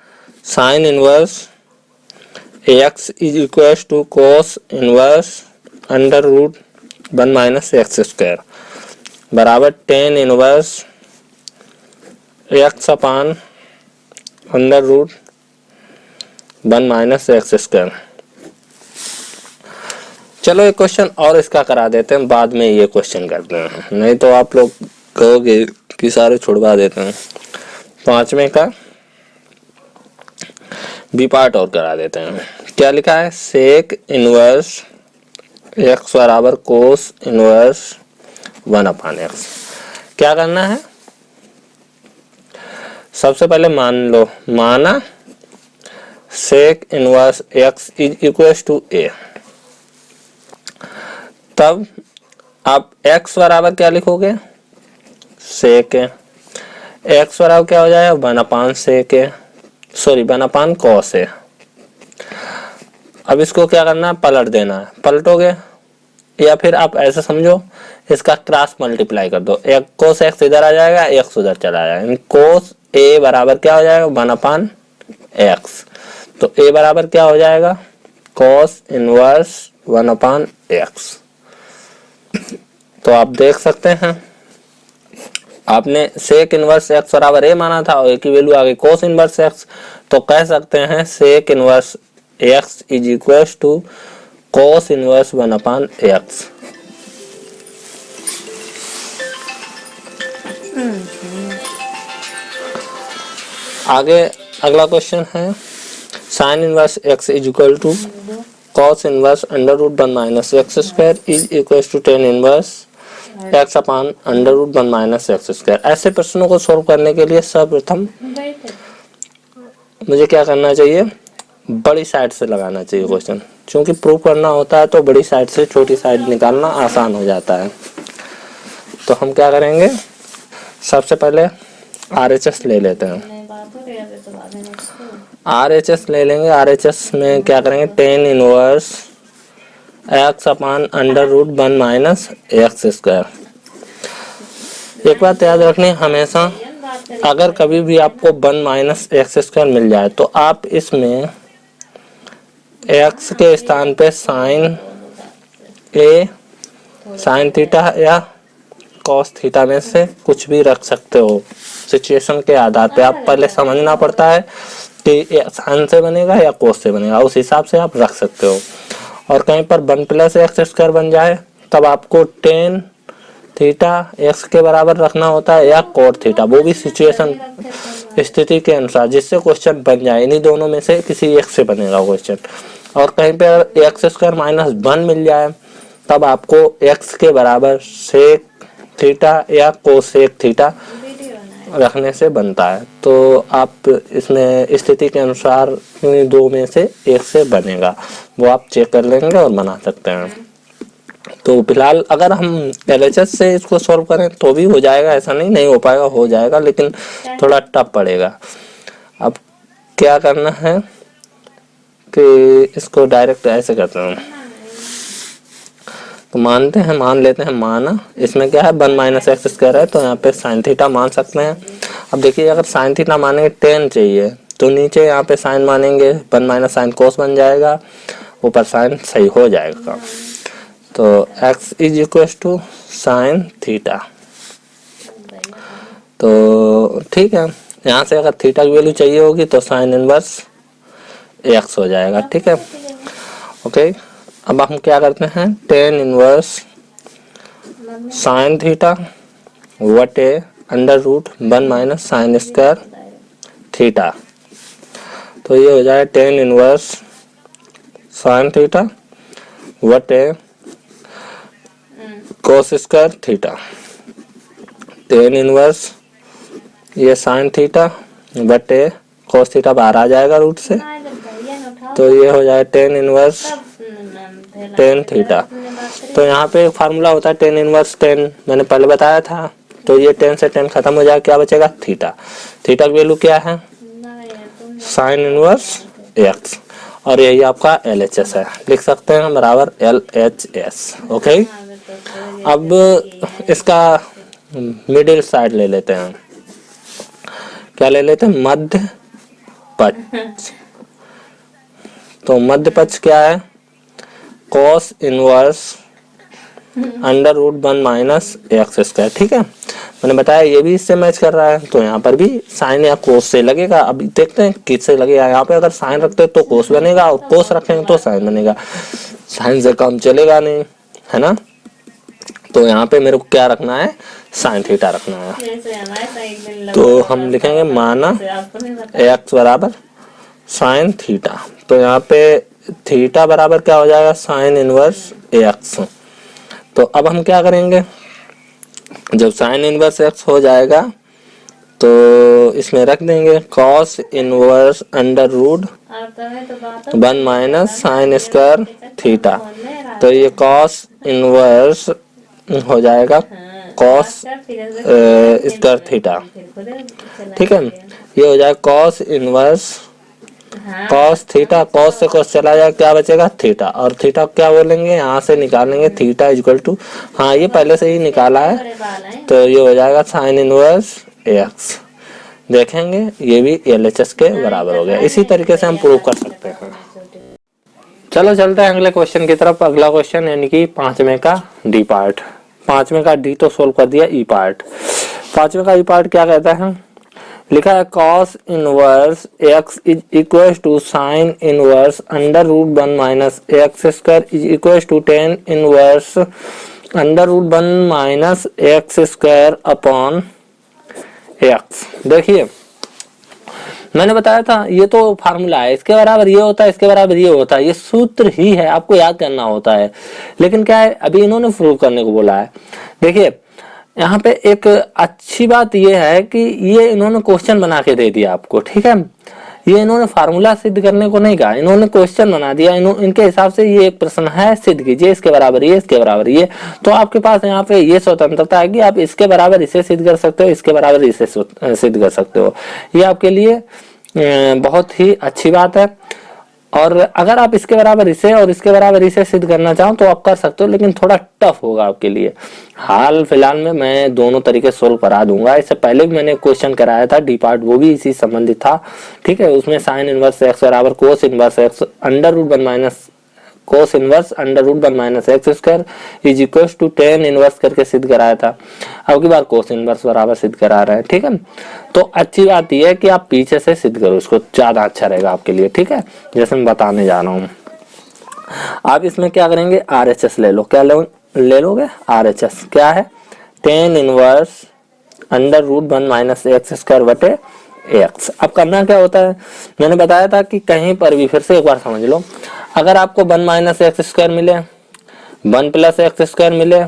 sine inverse x is equal to cos inverse under root 1 - x² बराबर tan inverse x upon under root 1 - x²। चलो एक क्वेश्चन और इसका करा देते हैं, बाद में ये क्वेश्चन करते हैं, नहीं तो आप लोग कहोगे कि सारे छुड़वा देते हैं। 5वें का बी पार्ट और करा देते हैं। क्या लिखा है, सेक इनवर्स x बराबर कोस इनवर्स 1/x। क्या करना है, सबसे पहले मान लो, माना sec inverse x is equal to A. तब आप x बराबर क्या लिखोगे, सेक है। x बराबर क्या हो जाएगा, 1/, सेक है, सॉरी 1/, कॉस है। अब इसको क्या करना है, पलट देना है, पलटोगे या फिर आप ऐसे समझो, इसका क्रॉस मल्टीप्लाई कर दो, एक कोस एक्स इधर आ जाएगा, एक्स उधर चला जाएगा, कोस ए बराबर क्या हो जाएगा, 1/x। तो ए बराबर क्या हो जाएगा, कॉस इनवर्स 1/x। तो आप देख सकते हैं, आपने सेक इनवर्स एक्स बराबर ए माना था और ए की वैल्यू आ गई कोस इनवर्स एक्स, तो कह सकते हैं sec inverse x is equal to cos inverse 1/x। आगे अगला क्वेश्चन है, sine inverse x is equal to cos inverse √1 - x² is equal to tan inverse x/√1 - x²। ऐसे प्रश्नों को सॉल्व करने के लिए सर्वप्रथम मुझे क्या करना चाहिए, बड़ी साइड से लगाना चाहिए क्वेश्चन, क्योंकि प्रूव करना होता है तो बड़ी साइड से छोटी साइड निकालना आसान हो जाता है। तो हम क्या करेंगे, सबसे पहले RHS ले लेते हैं, RHS ले लेंगे। RHS में क्या करेंगे, टेन इनवर्स x/√1 - x²। एक बात याद रखनी, हमेशा अगर कभी भी आपको 1 - x² मिल जाए तो आप इसमें x के स्थान पे साइन ए, साइन थीटा या कॉस थीटा में से कुछ भी रख सकते हो। सिचुएशन के आधार पे आप पहले समझना पड़ता है कि साइन से बनेगा या कोस से बनेगा, उस हिसाब से आप रख सकते हो। और कहीं पर 1 + x² बन जाए तब आपको टेन थीटा x के बराबर रखना होता है या कोट थीटा, वो भी सिचुएशन स्थिति के अनुसार, जिससे क्वेश्चन बन जाए। इन्हीं दोनों में से किसी एक से बनेगा क्वेश्चन। और कहीं पे अगर x² - 1 मिल जाए तब आपको x के बराबर सेक थीटा या कोसेक थीटा रखने से बनता है। तो आप इसमें स्थिति के अनुसार इन दो में से एक से बनेगा, वो आप चेक कर लेंगे और बना सकते हैं। तो फिलहाल अगर हम LHS से इसको सॉल्व करें तो भी हो जाएगा, ऐसा नहीं हो पाएगा, हो जाएगा, लेकिन थोड़ा टफ पड़ेगा। अब क्या करना है कि इसको डायरेक्ट ऐसे करते हैं, तो मानते हैं, मान लेते हैं, माना इसमें क्या है 1 - x² है, तो यहाँ पे साइन थीटा मान सकते हैं। अब देखिए, अगर साइन थीटा मानेंगे 10 चाहिए तो नीचे यहाँ पे साइन मानेंगे 1 - साइन कोस बन जाएगा, ऊपर साइन सही हो जाएगा। तो x is equal to sine theta. तो ठीक है, यहाँ से अगर थीटा की वैल्यू चाहिए होगी तो साइन इनवर्स x हो जाएगा। ठीक है, ओके। अब हम क्या करते हैं, टेन इनवर्स साइन थीटा बटे √1 - साइन स्क्वायर थीटा। तो ये हो जाए टेन इनवर्स साइन थीटा बटे cos square theta. Ten inverse ये साइन थीटा बटे कोस थीटा बाहर आ जाएगा रूट से, तो ये हो जाए टेन इनवर्स टेन थीटा। तो यहाँ पे एक फार्मूला होता है टेन इनवर्स 10, मैंने पहले बताया था। तो ये 10 से 10 खत्म हो जाएगा, क्या बचेगा, थीटा। थीटा की वैल्यू क्या है, साइन इनवर्स x, और यही आपका LHS है, लिख सकते हैं बराबर LHS। ओके, अब इसका मिडिल साइड ले लेते हैं, क्या ले लेते हैं, मध्य पक्ष। तो मध्य पक्ष क्या है, कॉस इनवर्स √1 - x²। ठीक है, मैंने बताया ये भी इससे मैच कर रहा है, तो यहाँ पर भी साइन या कोस से लगेगा। अब देखते हैं किससे लगेगा। यहाँ पे अगर साइन रखते हैं तो कोस बनेगा, और कोस रखेंगे तो साइन बनेगा। साइन से काम चलेगा नहीं, है ना। तो यहाँ पे मेरे को क्या रखना है, साइन थीटा रखना है। तो हम लिखेंगे माना x बराबर साइन थीटा। तो यहाँ पे थीटा बराबर क्या हो जाएगा, साइन इनवर्स x। तो अब हम क्या करेंगे, जब साइन इनवर्स एक्स हो जाएगा तो इसमें रख देंगे cos inverse under root 1 minus sine square theta. तो ये कॉस इनवर्स हो जाएगा कॉस स्क्वायर थीटा। ठीक है, ये हो जाएगा cos inverse cos theta, cos से कॉस चला जाएगा, क्या बचेगा थीटा, और थीटा क्या बोलेंगे यहाँ से निकालेंगे थीटा इक्वल टू, हाँ ये पहले से ही निकाला है, तो ये हो जाएगा साइन इनवर्स एक्स। देखेंगे ये भी LHS के बराबर हो गया। इसी तरीके से हम प्रूव कर सकते हैं। चलो चलते हैं अगले क्वेश्चन की तरफ। अगला क्वेश्चन यानी कि 5वें का डी पार्ट। 5वें का डी तो सोल्व कर दिया, ई पार्ट। 5वें का ई पार्ट क्या कहता है, लिखा है cos inverse x is equal to sine inverse under root 1 minus x square is equal to tan inverse under root 1 minus x square upon x. देखिए मैंने बताया था ये तो फार्मूला है, इसके बराबर ये होता है, इसके बराबर ये होता है, ये सूत्र ही है, आपको याद करना होता है। लेकिन क्या है, अभी इन्होंने प्रूव करने को बोला है। देखिए यहाँ पे एक अच्छी बात ये है कि ये इन्होंने क्वेश्चन बना के दे दिया आपको। ठीक है, ये इन्होंने फार्मूला सिद्ध करने को नहीं कहा, इन्होंने क्वेश्चन बना दिया। इनके हिसाब से ये एक प्रश्न है, सिद्ध कीजिए इसके बराबर ये, इसके बराबर ये। तो आपके पास यहाँ पे ये स्वतंत्रता है कि आप इसके बराबर इसे सिद्ध कर सकते हो, इसके बराबर इसे सिद्ध कर सकते हो। ये आपके लिए बहुत ही अच्छी बात है। और अगर आप इसके बराबर इसे और इसके बराबर इसे सिद्ध करना चाहो तो आप कर सकते हो, लेकिन थोड़ा टफ होगा आपके लिए। हाल फिलहाल में मैं दोनों तरीके सोल्व करा दूंगा। इससे पहले भी मैंने क्वेश्चन कराया था डी पार्ट, वो भी इसी संबंधित था। ठीक है, उसमें साइन इनवर्स एक्स बराबर cos inverse x under root 1 minus cos inverse under root 1 minus x square is equal to tan inverse करके सिद्ध कराया था। अब की बार कोस इनवर्स बराबर सिद्ध करा रहे हैं। ठीक है, तो अच्छी बात यह है कि आप पीछे से सिद्ध करो, इसको ज्यादा अच्छा रहेगा आपके लिए। ठीक है, जैसे मैं बताने जा रहा हूँ। आप इसमें क्या करेंगे, RHS ले लो। क्या ले लोगे, RHS क्या है, tan inverse under root 1 minus x square बटे एक्स। अब करना क्या होता है, मैंने बताया था कि कहीं पर भी, फिर से एक बार समझ लो, अगर आपको 1 माइनस एक्स स्क्वायर मिले, 1 प्लस एक्स स्क्वायर मिले,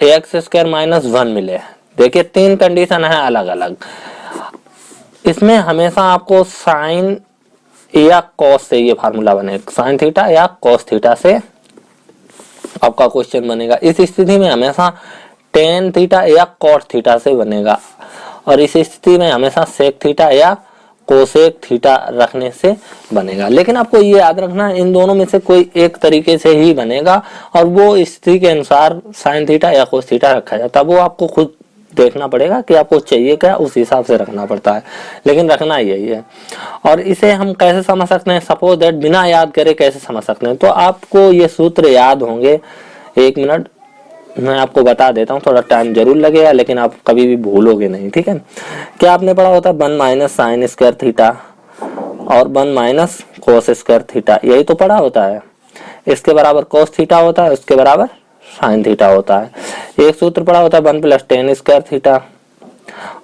एक्स स्क्वायर माइनस 1 मिले, देखिए 3 कंडीशन है अलग अलग। इसमें हमेशा आपको साइन या कॉस से ये फार्मूला बनेगा, साइन थीटा या कॉस थीटा से आपका क्वेश्चन बनेगा। इस स्थिति में हमेशा टेन थीटा या कॉट थीटा से बनेगा, और इस स्थिति में हमेशा सेक थीटा या कोसेक थीटा रखने से बनेगा। लेकिन आपको ये याद रखना इन दोनों में से कोई एक तरीके से ही बनेगा, और वो स्थिति के अनुसार साइन थीटा या कोस थीटा रखा जाता है। वो आपको खुद देखना पड़ेगा कि आपको चाहिए क्या, उस हिसाब से रखना पड़ता है, लेकिन रखना यही है। और इसे हम कैसे समझ सकते हैं, सपोज दैट बिना याद करे कैसे समझ सकते हैं, तो आपको ये सूत्र याद होंगे। 1 मिनट मैं आपको बता देता हूँ, थोड़ा टाइम जरूर लगेगा, लेकिन आप कभी भी भूलोगे नहीं। ठीक है, क्या आपने पढ़ा होता है, 1 माइनस साइन स्क्वायर थीटा और 1 माइनस कोस स्क्वायर थीटा, यही तो पढ़ा होता है। इसके बराबर कोस थीटा होता है, उसके बराबर साइन थीटा होता है। एक सूत्र पढ़ा होता है 1 प्लस टेन स्क्वायर थीटा,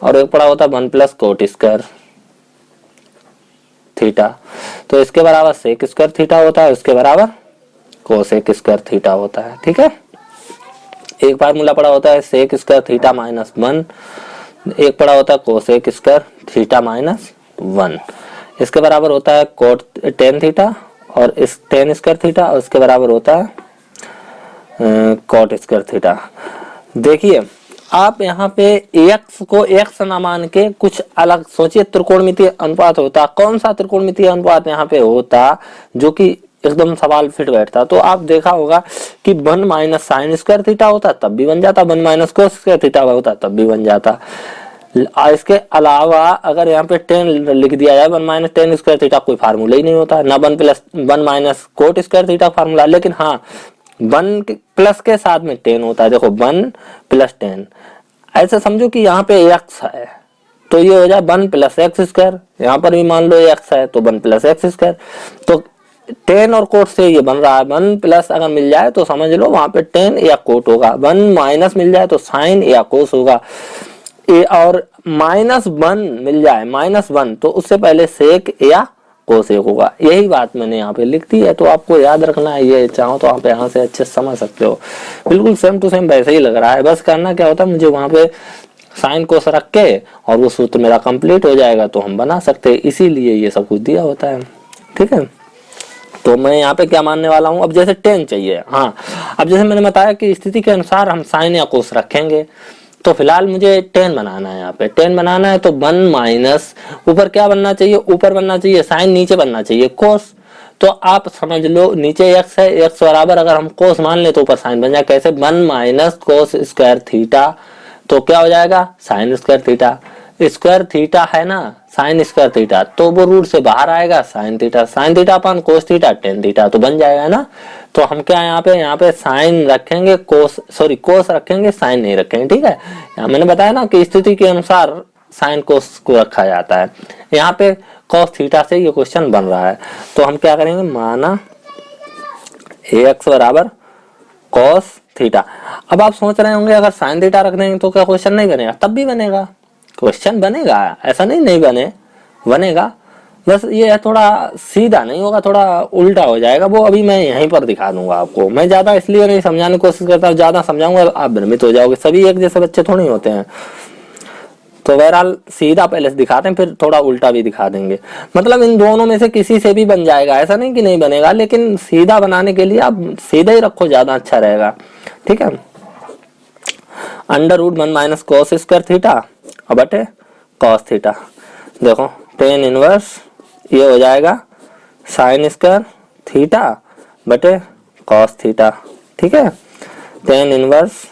और एक पढ़ा होता है 1 प्लस कोट स्क्वायर थीटा। तो इसके बराबर सेक स्क्वायर थीटा होता है, उसके बराबर कोसेक स्क्वायर थीटा होता है। ठीक है, एक फार्मूला पड़ा होता है सेक स्क्वायर थीटा माइनस 1, एक पड़ा होता है कोसेक स्क्वायर थीटा माइनस 1। इसके बराबर होता है कोट टेन थीटा, और इस टेन स्क्वायर थीटा, और इसके बराबर होता है कोट स्क्वायर थीटा। देखिए आप यहाँ पे x को x ना मान के कुछ अलग सोचिए। त्रिकोणमितीय अनुपात होता, कौन सा त्रिकोणमितीय अनुपात यहाँ पे होता जो कि एकदम सवाल फिट बैठता, तो आप देखा होगा कि 1 माइनस साइन स्क्वायर थीटा होता तब भी बन जाता, 1 माइनस कोस स्क्वायर थीटा होता तब भी बन जाता। इसके अलावा अगर यहाँ पे 10 लिख दिया जाए, 1 माइनस टेन स्क्वायर थीटा कोई फार्मूला ही नहीं होता, ना 1 plus 1 minus cot square theta formula. लेकिन हाँ 1 प्लस के साथ में 10 होता है। देखो 1 प्लस 10, ऐसे समझो कि यहाँ पे x है तो ये हो जाए 1 प्लस एक्स स्क्वायर, यहाँ पर भी मान लो x है तो 1 प्लस एक्स स्क्वायर। तो 10 और कोट से ये बन रहा है 1 प्लस, अगर मिल जाए तो समझ लो वहां पे 10 या कोट होगा, 1 माइनस मिल जाए तो साइन या कोस होगा, और -1 मिल जाए -1 तो उससे पहले सेक या कोस 1 होगा। यही बात मैंने यहाँ पे लिख दी है, तो आपको याद रखना है। ये चाहो तो आप यहाँ से अच्छे से समझ सकते हो। बिल्कुल सेम टू सेम वैसे ही लग रहा है, बस करना क्या होता है, मुझे वहां पे साइन कोस रख के और वो सूत्र मेरा कंप्लीट हो जाएगा तो हम बना सकते हैं, इसीलिए ये सब कुछ दिया होता है। ठीक है, तो मैं यहाँ पे क्या मानने वाला हूँ, अब जैसे टेन चाहिए, हाँ अब जैसे मैंने बताया कि स्थिति के अनुसार हम साइन या कोस रखेंगे, तो फिलहाल मुझे टेन बनाना है। यहाँ पे टेन बनाना है तो 1 माइनस ऊपर क्या बनना चाहिए, ऊपर बनना चाहिए साइन, नीचे बनना चाहिए कोस। तो आप समझ लो नीचे x है, x बराबर अगर हम कोस मान ले तो ऊपर साइन बन जाए, कैसे 1 माइनस कोस स्क्वायर थीटा, तो क्या हो जाएगा sine square theta. Square theta है ना, साइन स्क्वायर थीटा, तो वो रूट से बाहर आएगा साइन थीटा, साइन थीटा अपन कोस थीटा टेन थीटा तो बन जाएगा ना। तो हम क्या यहाँ पे साइन रखेंगे, कोस रखेंगे, साइन नहीं रखेंगे। ठीक है, यहाँ मैंने बताया ना कि स्थिति के अनुसार साइन कोस को रखा जाता है। यहाँ पे कॉस थीटा से ये क्वेश्चन बन रहा है, तो हम क्या करेंगे, माना एक्स बराबर कॉस थीटा। अब आप सोच रहे होंगे अगर साइन थीटा रख देंगे तो क्या क्वेश्चन नहीं बनेगा, तब भी बनेगा, क्वेश्चन बनेगा, ऐसा नहीं बनेगा। बस ये थोड़ा सीधा नहीं होगा, थोड़ा उल्टा हो जाएगा, वो अभी मैं यहीं पर दिखा दूंगा आपको। मैं ज्यादा इसलिए नहीं समझाने की कोशिश करता, ज्यादा समझाऊंगा आप भ्रमित हो जाओगे, सभी एक जैसे बच्चे थोड़ी होते हैं। तो बहरहाल सीधा पहले से दिखाते हैं, फिर थोड़ा उल्टा भी दिखा देंगे। मतलब इन दोनों में से किसी से भी बन जाएगा, ऐसा नहीं कि नहीं बनेगा, लेकिन सीधा बनाने के लिए आप सीधा ही रखो, ज्यादा अच्छा रहेगा। ठीक है, under root 1 minus cos square theta और बटे कॉस थीटा। देखो टेन इनवर्स ये हो जाएगा साइन स्क्वायर थीटा बटे कॉस थीटा। ठीक है, टेन इनवर्स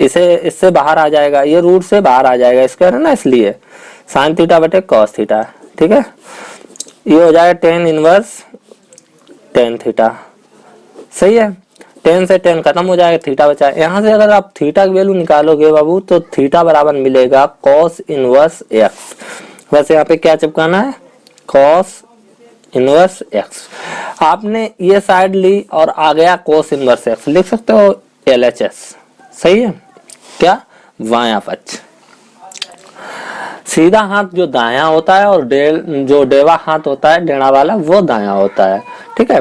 इससे बाहर आ जाएगा, ये रूट से बाहर आ जाएगा, स्क्वायर है ना इसलिए साइन थीटा बटे कॉस थीटा। ठीक है, ये हो जाएगा टेन इनवर्स टेन थीटा। सही है, टेन से टेन खत्म हो जाएगा, थीटा बचा है। यहाँ से अगर आप थीटा की वैल्यू निकालोगे बाबू तो थीटा बराबर मिलेगा कॉस इनवर्स एक्स। बस यहाँ पे क्या चिपकाना है, कॉस इनवर्स एक्स। आपने ये साइड ली और आ गया कॉस इनवर्स एक्स, लिख सकते हो LHS। सही है, क्या वाया पक्ष, सीधा हाथ जो दाया होता है और जो डेवा हाथ होता है डेढ़ा वाला वो दाया होता है। ठीक है,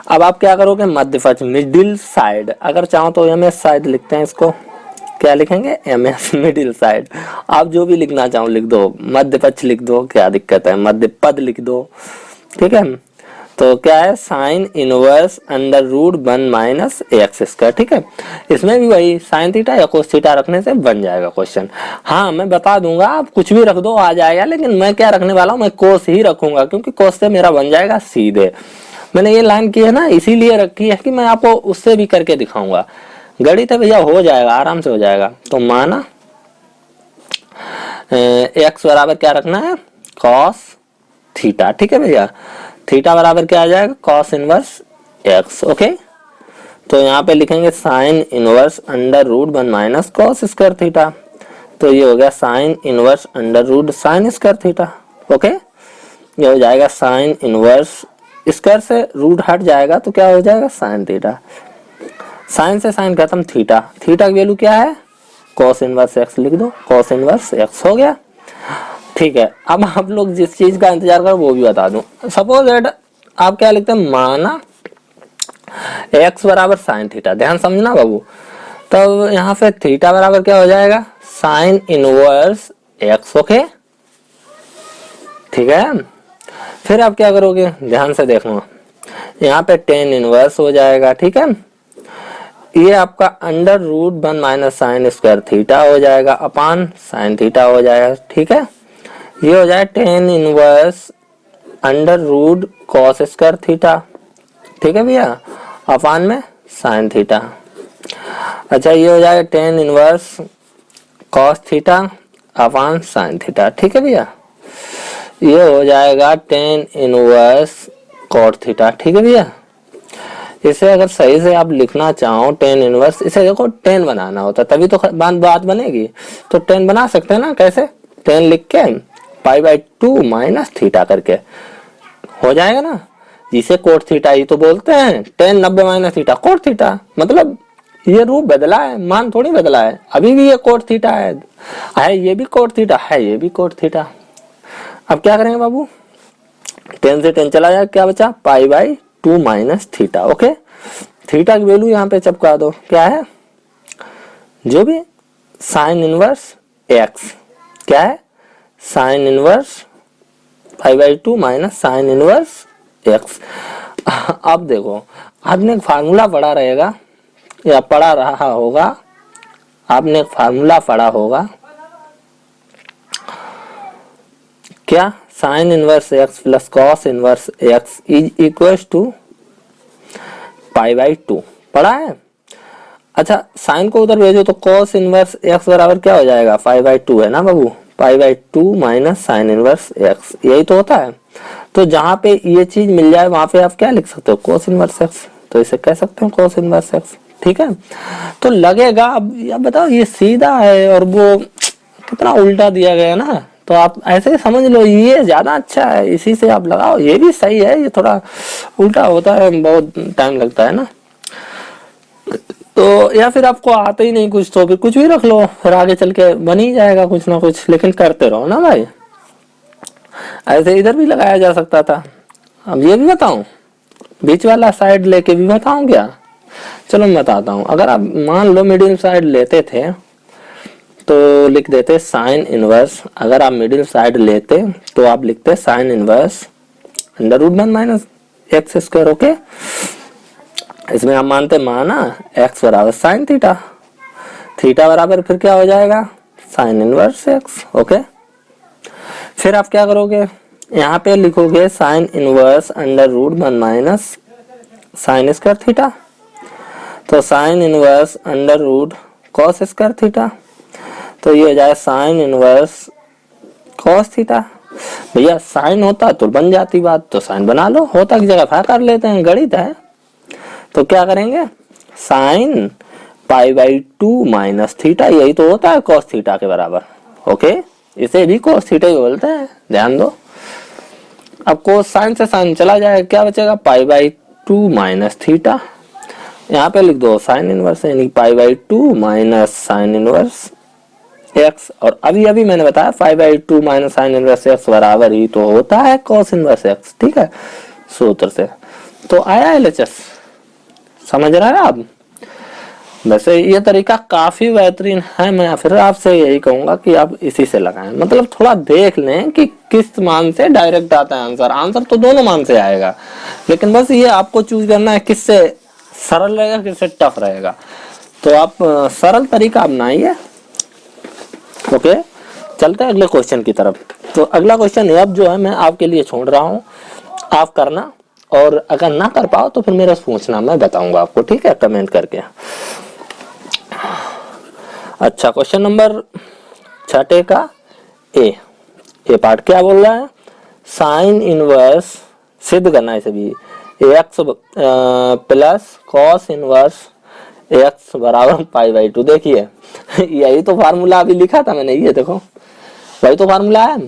अब आप क्या करोगे, मध्य पक्ष मिडिल साइड, अगर चाहो तो MS साइड लिखते हैं, इसको क्या लिखेंगे MS मिडिल साइड। आप जो भी लिखना चाहो लिख दो, मध्य पक्ष लिख दो, क्या दिक्कत है, मध्य पद लिख दो। ठीक है, तो क्या है sine inverse under root 1 minus x square. ठीक है, इसमें भी वही साइन थीटा या कोस थीटा रखने से बन जाएगा क्वेश्चन। हाँ मैं बता दूंगा, आप कुछ भी रख दो आ जाएगा, लेकिन मैं क्या रखने वाला हूँ, मैं कोस ही रखूंगा, क्योंकि कोस से मेरा बन जाएगा सीधे। मैंने ये लाइन की है ना इसीलिए रखी है कि मैं आपको उससे भी करके दिखाऊंगा। गणित है भैया, हो जाएगा, आराम से हो जाएगा। तो माना एक्स बराबर क्या रखना है, कॉस थीटा। ठीक है भैया, थीटा बराबर क्या आ जाएगा, कॉस इनवर्स एक्स। ओके, तो यहाँ पे लिखेंगे sine inverse under root 1 minus cos square theta, तो ये हो गया sine inverse under root sine square theta. Okay, ये हो जाएगा साइन इनवर्स, स्क्वायर से रूट हट जाएगा तो क्या हो जाएगा साइन थीटा, साइन से साइन खत्म, थीटा, थीटा की वैल्यू क्या है, कॉस इनवर्स एक्स लिख दो, कॉस इनवर्स एक्स हो गया। ठीक है, अब आप लोग जिस चीज का इंतजार करो वो भी बता दूं। सपोज दैट आप क्या लिखते हैं, माना एक्स बराबर साइन थीटा, ध्यान समझना बाबू। तब यहाँ पे थीटा बराबर क्या हो जाएगा, साइन इनवर्स एक्स। ओके, ठीक है, फिर आप क्या करोगे, ध्यान से देखना, यहाँ पे टेन इनवर्स हो जाएगा। ठीक है, ये आपका under root 1 minus sine square theta हो जाएगा, अपान साइन थीटा हो जाएगा। ठीक है, ये हो जाए tan inverse under root cos square theta. ठीक है भैया, अपान में साइन थीटा। अच्छा, ये हो जाएगा tan inverse cos theta upon sine theta. ठीक है भैया, ये हो जाएगा टेन इनवर्स कॉट थीटा। ठीक है भैया, इसे अगर सही से आप लिखना चाहो टेन इनवर्स, इसे देखो 10 बनाना होता तभी तो बात बनेगी। तो 10 बना सकते हैं ना, कैसे, 10 लिख के π/2 माइनस थीटा करके हो जाएगा ना, जिसे कोट थीटा ही तो बोलते हैं। 10 90 माइनस थीटा कोट थीटा, मतलब ये रूप बदला है, मान थोड़ी बदला है, अभी भी ये कोट थीटा है ये भी कोट थीटा है, ये भी कोट थीटा। अब क्या करेंगे बाबू, 10 से 10 चला जाए, क्या बचा पाई by 2 minus theta. Okay, theta की वैल्यू यहाँ पे चिपका दो, क्या है जो भी साइन इनवर्स एक्स, क्या है sine inverse pi by 2 minus sine inverse x. अब देखो आपने एक फार्मूला पढ़ा रहेगा या पढ़ा रहा होगा, आपने एक फार्मूला पढ़ा होगा, क्या sine inverse x plus cos inverse x is equal to pi by 2 पढ़ा है। अच्छा साइन को उधर भेजो तो कॉस इनवर्स एक्स बराबर क्या हो जाएगा पाई बाई 2 है ना बाबू, pi by 2 minus sine inverse X, यही तो होता है। तो जहां पे ये चीज मिल जाए वहां पे आप क्या लिख सकते हो कोस इनवर्स एक्स, तो इसे कह सकते हो कोस इनवर्स एक्स। ठीक है, तो लगेगा अब बताओ ये सीधा है और वो कितना उल्टा दिया गया ना, तो आप ऐसे ही समझ लो ये ज्यादा अच्छा है, इसी से आप लगाओ, ये भी सही है, ये थोड़ा उल्टा होता है, बहुत टाइम लगता है ना। तो या फिर आपको आता ही नहीं कुछ तो फिर कुछ भी रख लो, फिर आगे चल के बन ही जाएगा कुछ ना कुछ, लेकिन करते रहो ना भाई। ऐसे इधर भी लगाया जा सकता था। अब ये भी बताऊं, बीच वाला साइड लेके भी बताऊं क्या? चलो मैं बताता हूं। अगर आप मान लो मिडिल साइड लेते थे तो लिख देते साइन इनवर्स, अगर आप मिडिल साइड लेते तो आप लिखते sine inverse under root 1 minus x square. Okay, इसमें हम मानते माना एक्स बराबर साइन थीटा, थीटा बराबर फिर क्या हो जाएगा साइन इनवर्स एक्स। ओके, फिर आप क्या करोगे, यहाँ पे लिखोगे sine inverse under root 1 minus sine square theta, तो sine inverse under root cos square theta, तो ये हो जाए साइन इनवर्स कॉस थीटा। भैया साइन होता तो बन जाती बात, तो साइन बना लो, होता की जगह फा कर लेते हैं, गणित है। तो क्या करेंगे sign pi by 2 minus theta, यही तो होता है कॉस थीटा के बराबर। ओके, इसे भी कॉस थीटा ही बोलते हैं, ध्यान दो। अब कोस साइन से साइन चला जाए, क्या बचेगा पाई बाई 2 माइनस थीटा, यहाँ पे लिख दो साइन इनवर्स यानी पाई by 2 minus sine inverse x, और अभी अभी मैंने बताया पाई by 2 minus sine inverse x बराबर ही तो होता है कॉस इनवर्स एक्स। ठीक है, सूत्र से तो आया एलएचएस, समझ रहे हैं आप। वैसे ये तरीका काफी बेहतरीन है, मैं फिर आपसे यही कहूंगा कि आप इसी से लगाएं, मतलब थोड़ा देख लें कि किस मान से डायरेक्ट आता है आंसर, आंसर तो दोनों मान से आएगा, लेकिन बस ये आपको चूज करना है किससे सरल रहेगा किससे टफ रहेगा। तो आप सरल तरीका अपनाइए। ओके, चलते हैं अगले क्वेश्चन की तरफ। तो अगला क्वेश्चन अब जो है मैं आपके लिए छोड़ रहा हूँ, आप करना, और अगर ना कर पाओ तो फिर मेरे से पूछना, मैं बताऊंगा आपको, ठीक है, कमेंट करके। अच्छा, क्वेश्चन नंबर 6 का ए पार्ट क्या बोल रहा है, साइन इनवर्स सिद्ध करना है सभी x plus cos inverse x बराबर पाई बाई 2। देखिए यही तो फार्मूला अभी लिखा था मैंने, ये देखो वही तो फार्मूला है,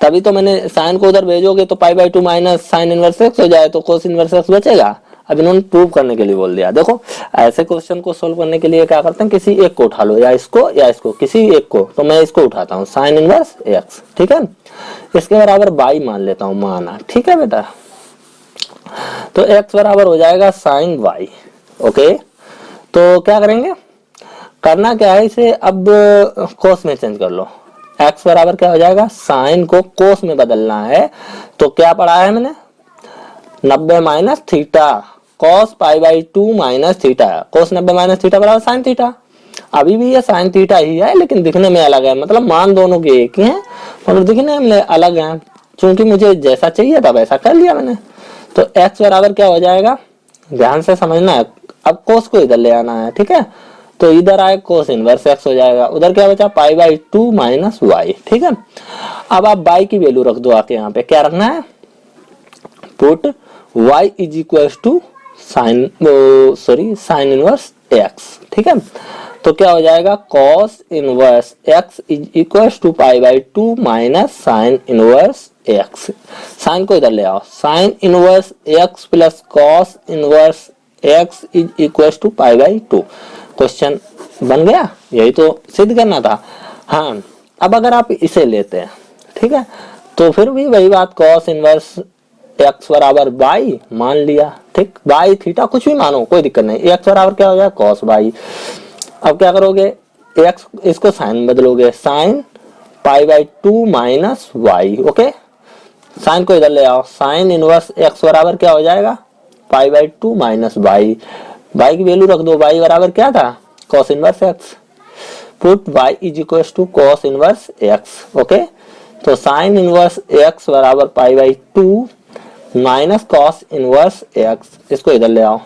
तभी तो मैंने साइन को उधर भेजोगे तो पाई by 2 minus sine inverse x हो जाए तो कोस इनवर्स एक्स बचेगा। अब इन्होंने प्रूव करने के लिए बोल दिया। देखो ऐसे क्वेश्चन को सोल्व करने के लिए क्या करते हैं, किसी एक को उठा लो, या इसको किसी एक को, तो मैं इसको उठाता हूँ साइन इनवर्स एक्स, ठीक है, इसके बराबर बाई मान लेता हूँ, माना, ठीक है बेटा, तो एक्स बराबर हो जाएगा साइन वाई। ओके, तो क्या करेंगे, करना क्या है, इसे अब कोस में चेंज कर लो, एक्स बराबर क्या हो जाएगा, साइन को कोस में बदलना है, तो क्या पढ़ा है मैंने 90 minus theta cos pi by 2 minus theta, cos 90 minus theta बराबर साइन थीटा। अभी भी ये साइन थीटा ही है लेकिन दिखने में अलग है, मतलब मान दोनों के एक ही हैं मगर दिखने में अलग है, क्योंकि मुझे जैसा चाहिए था वैसा कर लिया मैंने। तो एक्स बराबर क्या हो जाएगा, ध्यान से समझना है, अब कोस को इधर ले आना है, ठीक है, तो इधर आए कोस इनवर्स एक्स हो जाएगा, उधर क्या बचा पाई बाई 2 माइनस वाई, ठीक है। अब आप बाई की वैल्यू रख दो, आके यहाँ पे क्या रखना है, put y is equal to sine inverse x, ठीक है, तो क्या हो जाएगा cos inverse x is equal to pi by 2 minus sine inverse x, sine को इधर ले आओ, sign inverse x plus cos inverse x is equal to pi by 2। Question बन गया, यही तो सिद्ध करना था। हाँ, अब अगर आप इसे लेते हैं, ठीक है, तो फिर भी वही बात, कॉस इनवर्स एक्स बराबर वाई मान लिया, ठीक, वाई थीटा कुछ भी मानो कोई दिक्कत नहीं, एक्स बराबर क्या हो जाएगा कॉस वाई। अब क्या करोगे, एक्स इसको साइन बदलोगे, sine pi by 2 minus Y, okay, sine को इधर ले आओ, साइन इनवर्स एक्स बराबर क्या हो जाएगा pi by 2 minus y, y की वैल्यू रख दो, वाई बराबर क्या था cos inverse x, put y is equal to cos inverse x, okay, तो साइन इनवर्स एक्स बराबर pi by 2 minus cos inverse x, इसको इधर ले आओ,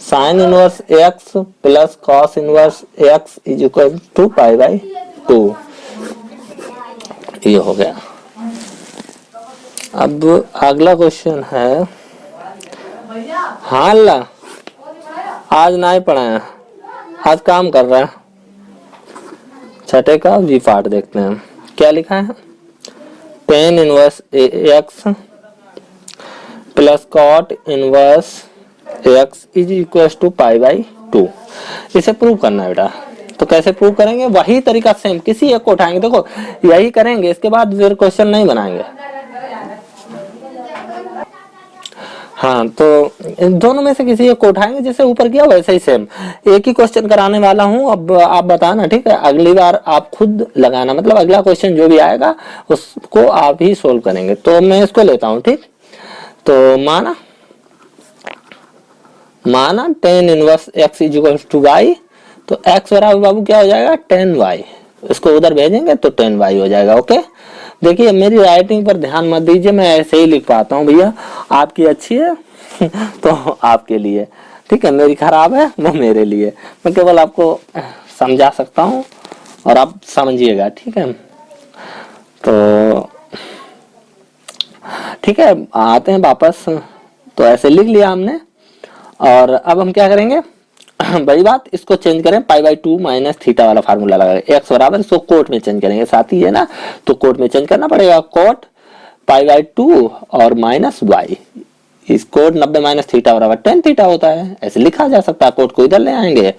sign inverse x plus cos inverse x is equal to pi by 2, ये हो गया। अब अगला क्वेश्चन है, हाँ अल्लाह आज ना ही पढ़ाया, आज काम कर रहा है, छठे का वी पार्ट देखते हैं क्या लिखा है, tan inverse x plus cot inverse x is equal to pi by 2, इसे प्रूव करना है बेटा। तो कैसे प्रूव करेंगे, वही तरीका सेम, किसी एक को उठाएंगे, देखो यही करेंगे, इसके बाद फिर क्वेश्चन नहीं बनाएंगे। हाँ तो इन दोनों में से किसी एक को उठाएंगे, जैसे ऊपर किया वैसे ही सेम, एक ही क्वेश्चन कराने वाला हूँ, अब आप बताना, ठीक है, अगली बार आप खुद लगाना, मतलब अगला क्वेश्चन जो भी आएगा उसको आप ही सोल्व करेंगे। तो मैं इसको लेता हूँ, ठीक, तो माना tan inverse x is equal to y, तो एक्स बराबर बाबू क्या हो जाएगा 10y, इसको उधर भेजेंगे तो 10y हो जाएगा, ओके। देखिए मेरी राइटिंग पर ध्यान मत दीजिए, मैं ऐसे ही लिख पाता हूँ भैया, आपकी अच्छी है तो आपके लिए, ठीक है, मेरी खराब है वो मेरे लिए, मैं केवल आपको समझा सकता हूँ और आप समझिएगा, ठीक है। तो ठीक है, आते हैं वापस, तो ऐसे लिख लिया हमने, और अब हम क्या करेंगे बड़ी बात, इसको चेंज करें पाई बाई 2 माइनस थीटा वाला फार्मूला लगा, एक्स बराबर, इसको कोट में चेंज करेंगे, साथ ही है ना, तो कोट में चेंज करना पड़ेगा, कोट पाई बाई 2 और माइनस वाई, इस कोट 90 माइनस थीटा बराबर 10 थीटा होता है, ऐसे लिखा जा सकता है, कोट को इधर ले आएंगे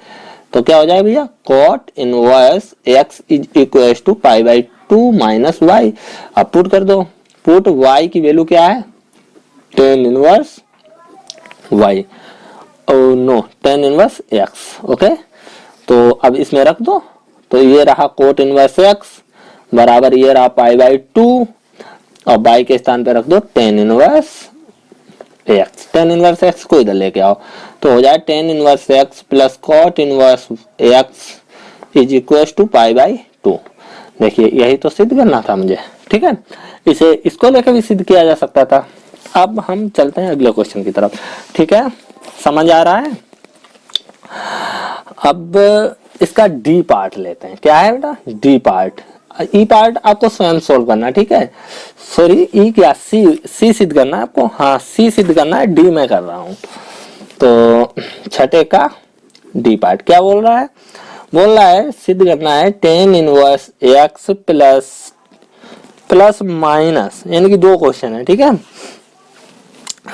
तो क्या हो जाएगा भैया, cot inverse x is equal to pi by 2 minus y, अब पुट कर दो, पुट वाई की वैल्यू क्या है 10 inverse y, no 10 inverse x, okay, तो अब इसमें रख दो, तो ये रहा कोट इनवर्स एक्स बराबर ये रहा पाई बाई 2, और बाई के स्थान पे रख दो 10 इनवर्स एक्स, 10 इनवर्स एक्स को इधर लेके आओ, तो हो जाए 10 inverse x plus cot inverse x is equal to pi by 2। देखिए यही तो सिद्ध करना था मुझे, ठीक है, इसे इसको लेकर भी सिद्ध किया जा सकता था। अब हम चलते हैं अगले क्वेश्चन की तरफ, ठीक है, समझ आ रहा है। अब इसका डी पार्ट लेते हैं, क्या है बेटा डी पार्ट, ई पार्ट आपको स्वयं सोल्व करना, ठीक है, सॉरी ई क्या सी सिद्ध करना है आपको, हाँ सी सिद्ध करना है, डी मैं कर रहा हूं। तो छठे का डी पार्ट क्या बोल रहा है, बोल रहा है सिद्ध करना है 10 इनवर्स एक्स प्लस माइनस, यानी कि दो क्वेश्चन है, ठीक है,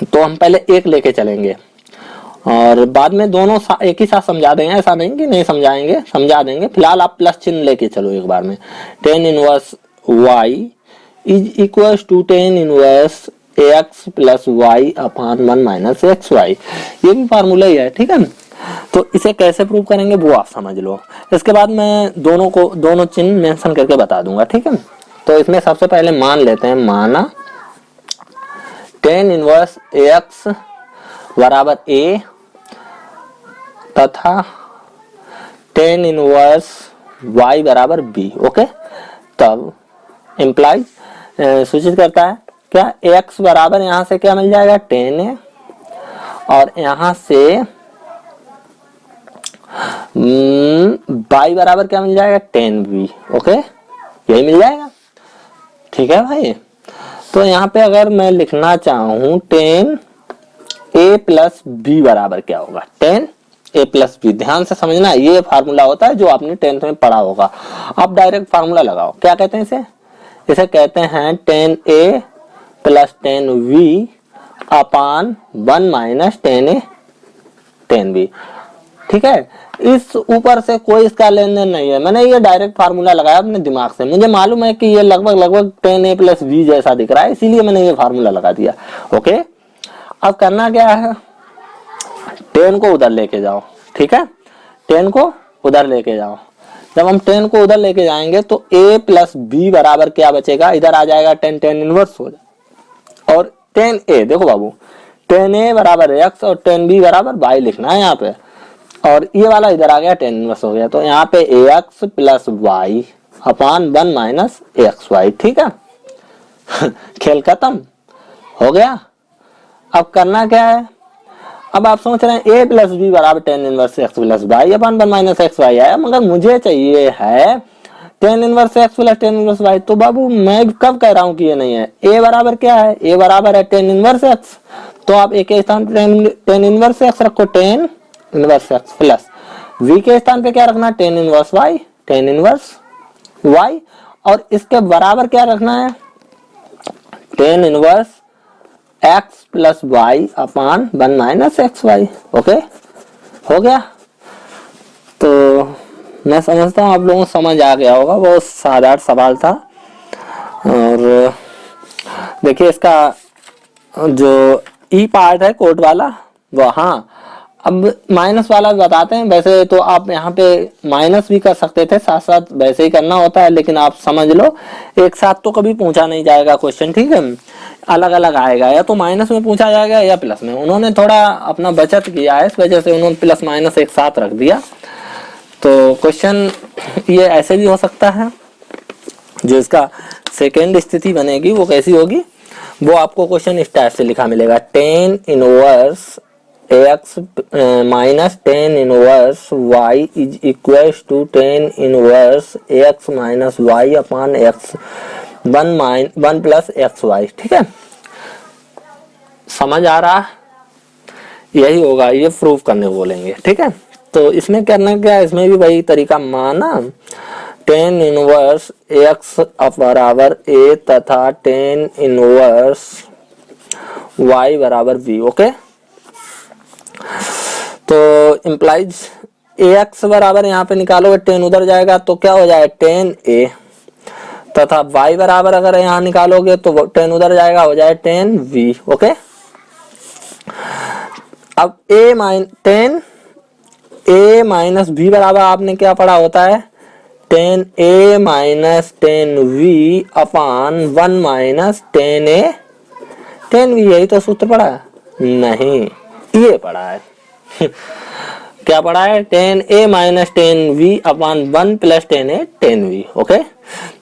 तो हम पहले एक लेके चलेंगे और बाद में दोनों एक ही साथ समझा देंगे, ऐसा नहीं कि नहीं समझाएंगे, समझा देंगे, फिलहाल आप प्लस चिन्ह लेके चलो एक बार में, 10 inverse y is equal to 10 inverse x plus y upon 1 minus x y, ये भी फार्मूला ही है, ठीक है। तो इसे कैसे प्रूव करेंगे वो आप समझ लो, इसके बाद मैं दोनों चिन्ह मेंशन करके बता दूंगा, ठीक है। तो इसमें सबसे पहले मान लेते हैं, माना 10 इनवर्स x बराबर a तथा 10 इनवर्स y बराबर b, ओके, तब इम्प्लाइज सूचित करता है क्या, x बराबर यहां से क्या मिल जाएगा 10a और यहां से y बराबर क्या मिल जाएगा 10b, ओके, यही मिल जाएगा, ठीक है भाई। तो यहाँ पे अगर मैं लिखना चाहूं 10a प्लस बी बराबर क्या होगा 10a प्लस बी, ध्यान से समझना, ये फार्मूला होता है जो आपने 10th में पढ़ा होगा। आप डायरेक्ट फार्मूला लगाओ, क्या कहते हैं इसे कहते हैं 10a प्लस 10v अपान 1 माइनस 10a 10b, ठीक है, इस ऊपर से कोई इसका लेन देन नहीं है। मैंने ये डायरेक्ट फार्मूला लगाया अपने दिमाग से, मुझे मालूम है कि ये लगभग 10a + v जैसा दिख रहा है, इसीलिए मैंने ये फार्मूला लगा दिया। ओके, अब करना क्या है, 10 को उधर लेके जाओ, ठीक है, 10 को उधर लेके जाओ। जब हम 10 को उधर लेके जाएंगे तो a + b बराबर क्या बचेगा, इधर आ जाएगा 10 tan इनवर्स हो जाए, और 10a देखो बाबू 10a बराबर x और 10b बराबर y लिखना है यहाँ पे, और ये वाला इधर आ गया 10 इनवर्स हो गया, तो यहाँ पे ax + y अपान 1 - xy, ठीक है। खेल खत्म हो गया। अब करना क्या है, अब आप सोच रहे हैं a + b बराबर 10 इनवर्स x + y अपान 1 - xy आया, मगर मुझे चाहिए है 10 इनवर्स x + 10 इनवर्स y। तो बाबू मैं कब कह रहा हूं कि ये नहीं है, a बराबर क्या है, a बराबर है 10 इनवर्स x, तो आप a के स्थान पे 10 इनवर्स x रखो, 10 इनवर्स x प्लस v के स्थान पे क्या रखना है, 10 इनवर्स y, 10 इनवर्स y, और इसके बराबर क्या रखना है, 10 इनवर्स x + y अपान 1 - xy। ओके, हो गया। तो मैं समझता हूँ आप लोगों को समझ आ गया होगा, बहुत साधारण सवाल था। और देखिए इसका जो ई पार्ट है कोड वाला वो, हाँ अब माइनस वाला बताते हैं। वैसे तो आप यहाँ पे माइनस भी कर सकते थे, साथ साथ वैसे ही करना होता है, लेकिन आप समझ लो एक साथ तो कभी पूछा नहीं जाएगा क्वेश्चन, ठीक है, अलग अलग आएगा, या तो माइनस में पूछा जाएगा या प्लस में। उन्होंने थोड़ा अपना बचत किया है, इस वजह से उन्होंने प्लस माइनस एक साथ रख दिया। तो क्वेश्चन ये ऐसे भी हो सकता है, जो इसका सेकेंड स्थिति बनेगी वो कैसी होगी, वो आपको क्वेश्चन इस टाइप से लिखा मिलेगा, 10 inverse x - 10 inverse y is equals to 10 inverse x - y upon x 1 + xy, ठीक है। समझ आ रहा, यही होगा, ये प्रूव करने बोलेंगे, ठीक है। तो इसमें करना क्या है, इसमें भी वही तरीका माना, 10 इनवर्स x बराबर a तथा 10 इनवर्स y बराबर v। ओके, तो इम्प्लाइज ax बराबर यहाँ पे निकालोगे 10 उधर जाएगा तो क्या हो जाएगा 10a, तथा y बराबर अगर यहाँ निकालोगे तो 10 उधर जाएगा, हो जाए 10v। ओके, अब a - b बराबर आपने क्या पढ़ा होता है, 10a - 10v अपान 1 - 10a 10v, यही तो सूत्र पढ़ा है, नहीं ये पढ़ा है। क्या पढ़ा है, 10a - 10v अपान 1 + 10a 10v। ओके,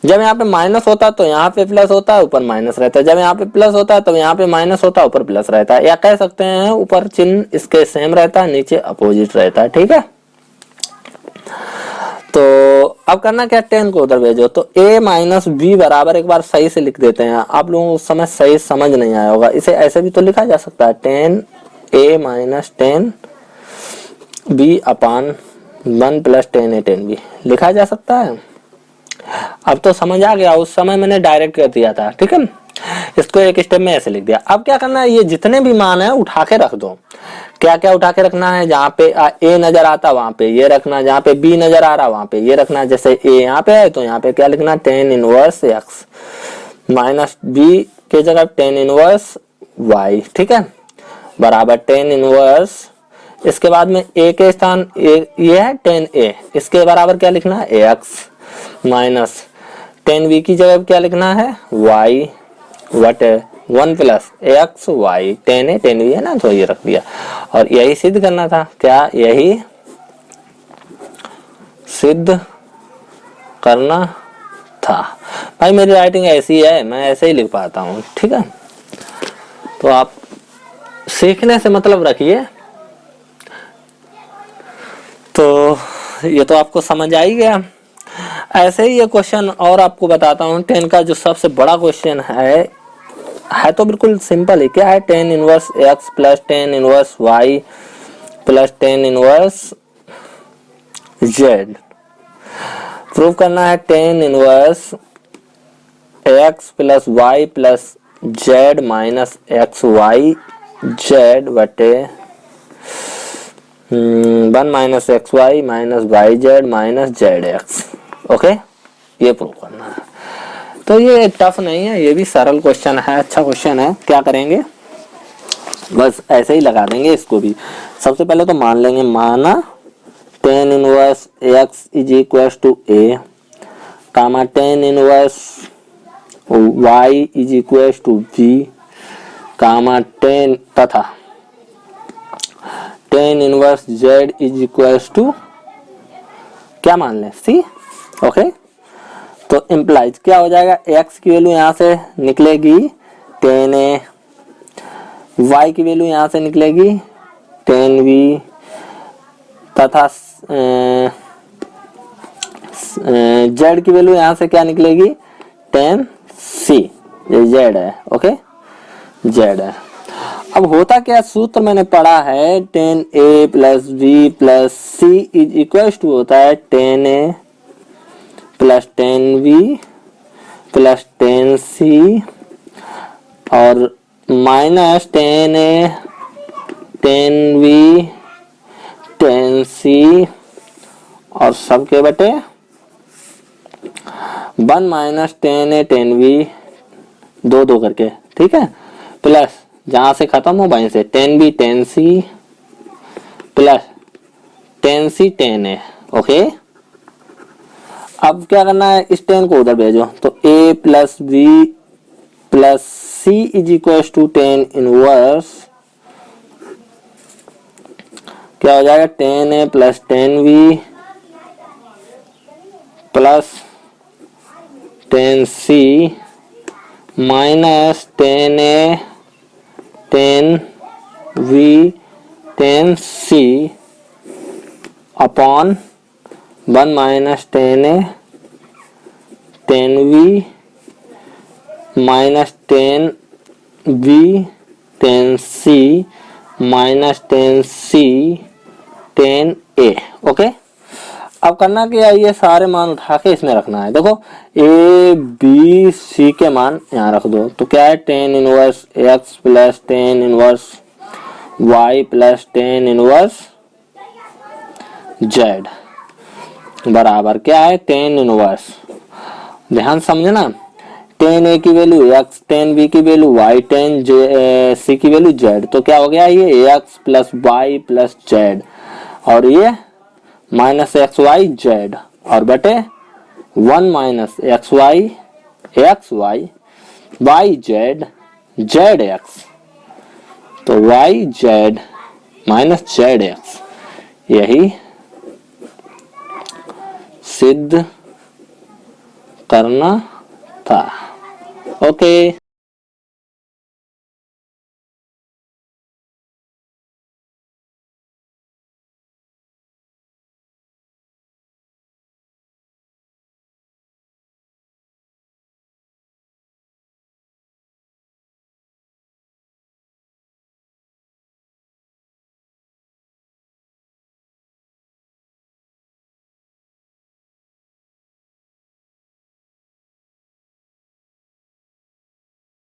जब यहाँ पे माइनस होता है तो यहाँ पे प्लस होता है, ऊपर माइनस रहता है, जब यहाँ पे प्लस होता है तो यहाँ पे माइनस होता है, ऊपर प्लस रहता है, या कह सकते हैं ऊपर चिन्ह इसके सेम रहता है, नीचे अपोजिट रहता है, ठीक है। तो अब करना क्या, 10 को उधर भेजो, तो a - b बराबर, एक बार सही से लिख देते हैं, आप लोगों को समय सही समझ नहीं आया होगा, इसे ऐसे भी तो लिखा जा सकता है, 10a - 10b अपान 1 + 10a 10b लिखा जा सकता है। अब तो समझ आ गया, उस समय मैंने डायरेक्ट कर दिया था, ठीक है, इसको एक स्टेप में ऐसे लिख दिया। अब क्या करना है, ये जितने भी मान है उठा के रख दो। क्या क्या उठा के रखना है, जहाँ पे a नजर आता वहां पे ये रखना, जहाँ पे b नजर आ रहा वहां पे ये रखना। जैसे a यहाँ पे है तो यहाँ पे क्या लिखना, 10 इनवर्स x माइनस b के जगह 10 इनवर्स y, ठीक है, बराबर 10 इनवर्स, इसके बाद में a के स्थान ये है 10a, इसके बराबर क्या लिखना है ax माइनस 10v की जगह क्या लिखना है y what 1 + xy 10a 10v है ना, तो ये रख दिया। और यही सिद्ध करना था, क्या यही सिद्ध करना था। भाई मेरी राइटिंग ऐसी है, मैं ऐसे ही लिख पाता हूँ, ठीक है। तो आप सीखने से मतलब रखिए। तो ये तो आपको समझ आ ही गया। ऐसे ही ये क्वेश्चन और आपको बताता हूँ, 10 का जो सबसे बड़ा क्वेश्चन है तो बिल्कुल सिंपल है। क्या है, 10 inverse x plus 10 inverse y plus 10 inverse z। Prove करना है 10 inverse x plus y plus z minus x y z बटे 1 minus x y minus y Z minus Z x. Okay, ये प्रूव करना है। तो ये टफ नहीं है, ये भी सरल क्वेश्चन है, अच्छा क्वेश्चन है। क्या करेंगे, बस ऐसे ही लगा देंगे इसको भी। सबसे पहले तो मान लेंगे, माना tan inverse x is equal to a comma tan inverse y is equal to b comma tan तथा tan inverse z is equal to क्या मान लें, सी। ओके, तो इम्प्लाइज क्या हो जाएगा, x की वैल्यू यहां से निकलेगी tan a, y की वैल्यू यहां से निकलेगी tan v तथा z की वैल्यू यहां से क्या निकलेगी tan c। ये z है। ओके, z है। अब होता क्या, सूत्र मैंने पढ़ा है tan a plus b plus c is equal to होता है tan a plus tan v plus tan c और minus tan a tan v tan c और सबके बटे 1 minus tan a tan v, दो दो करके, ठीक है, प्लस जहां से खत्म हो वहीं से tan b tan c plus tan c tan a। Okay, अब क्या करना है, इस tan को उधर भेजो, तो a plus b plus c is equal to tan inverse क्या हो जाएगा, tan a plus tan v plus tan c minus tan a tan v tan c upon 1 minus tan a tan v minus tan v tan c minus tan c tan a। Okay, अब करना क्या है, ये सारे मान उठा के इसमें रखना है। देखो a b c के मान यहाँ रख दो, तो क्या है tan inverse x plus tan inverse y plus tan inverse z बराबर क्या है tan इनवर्स। ध्यान समझना, tan a की वैल्यू x, tan b की वैल्यू y, tan c की वैल्यू z, तो क्या हो गया ये x plus y plus z और ये माइनस एक्स वाई जेड और बटे 1 minus x Y Y Z Z X, तो Y Z minus Z X, यही सिद्ध करना था। ओके।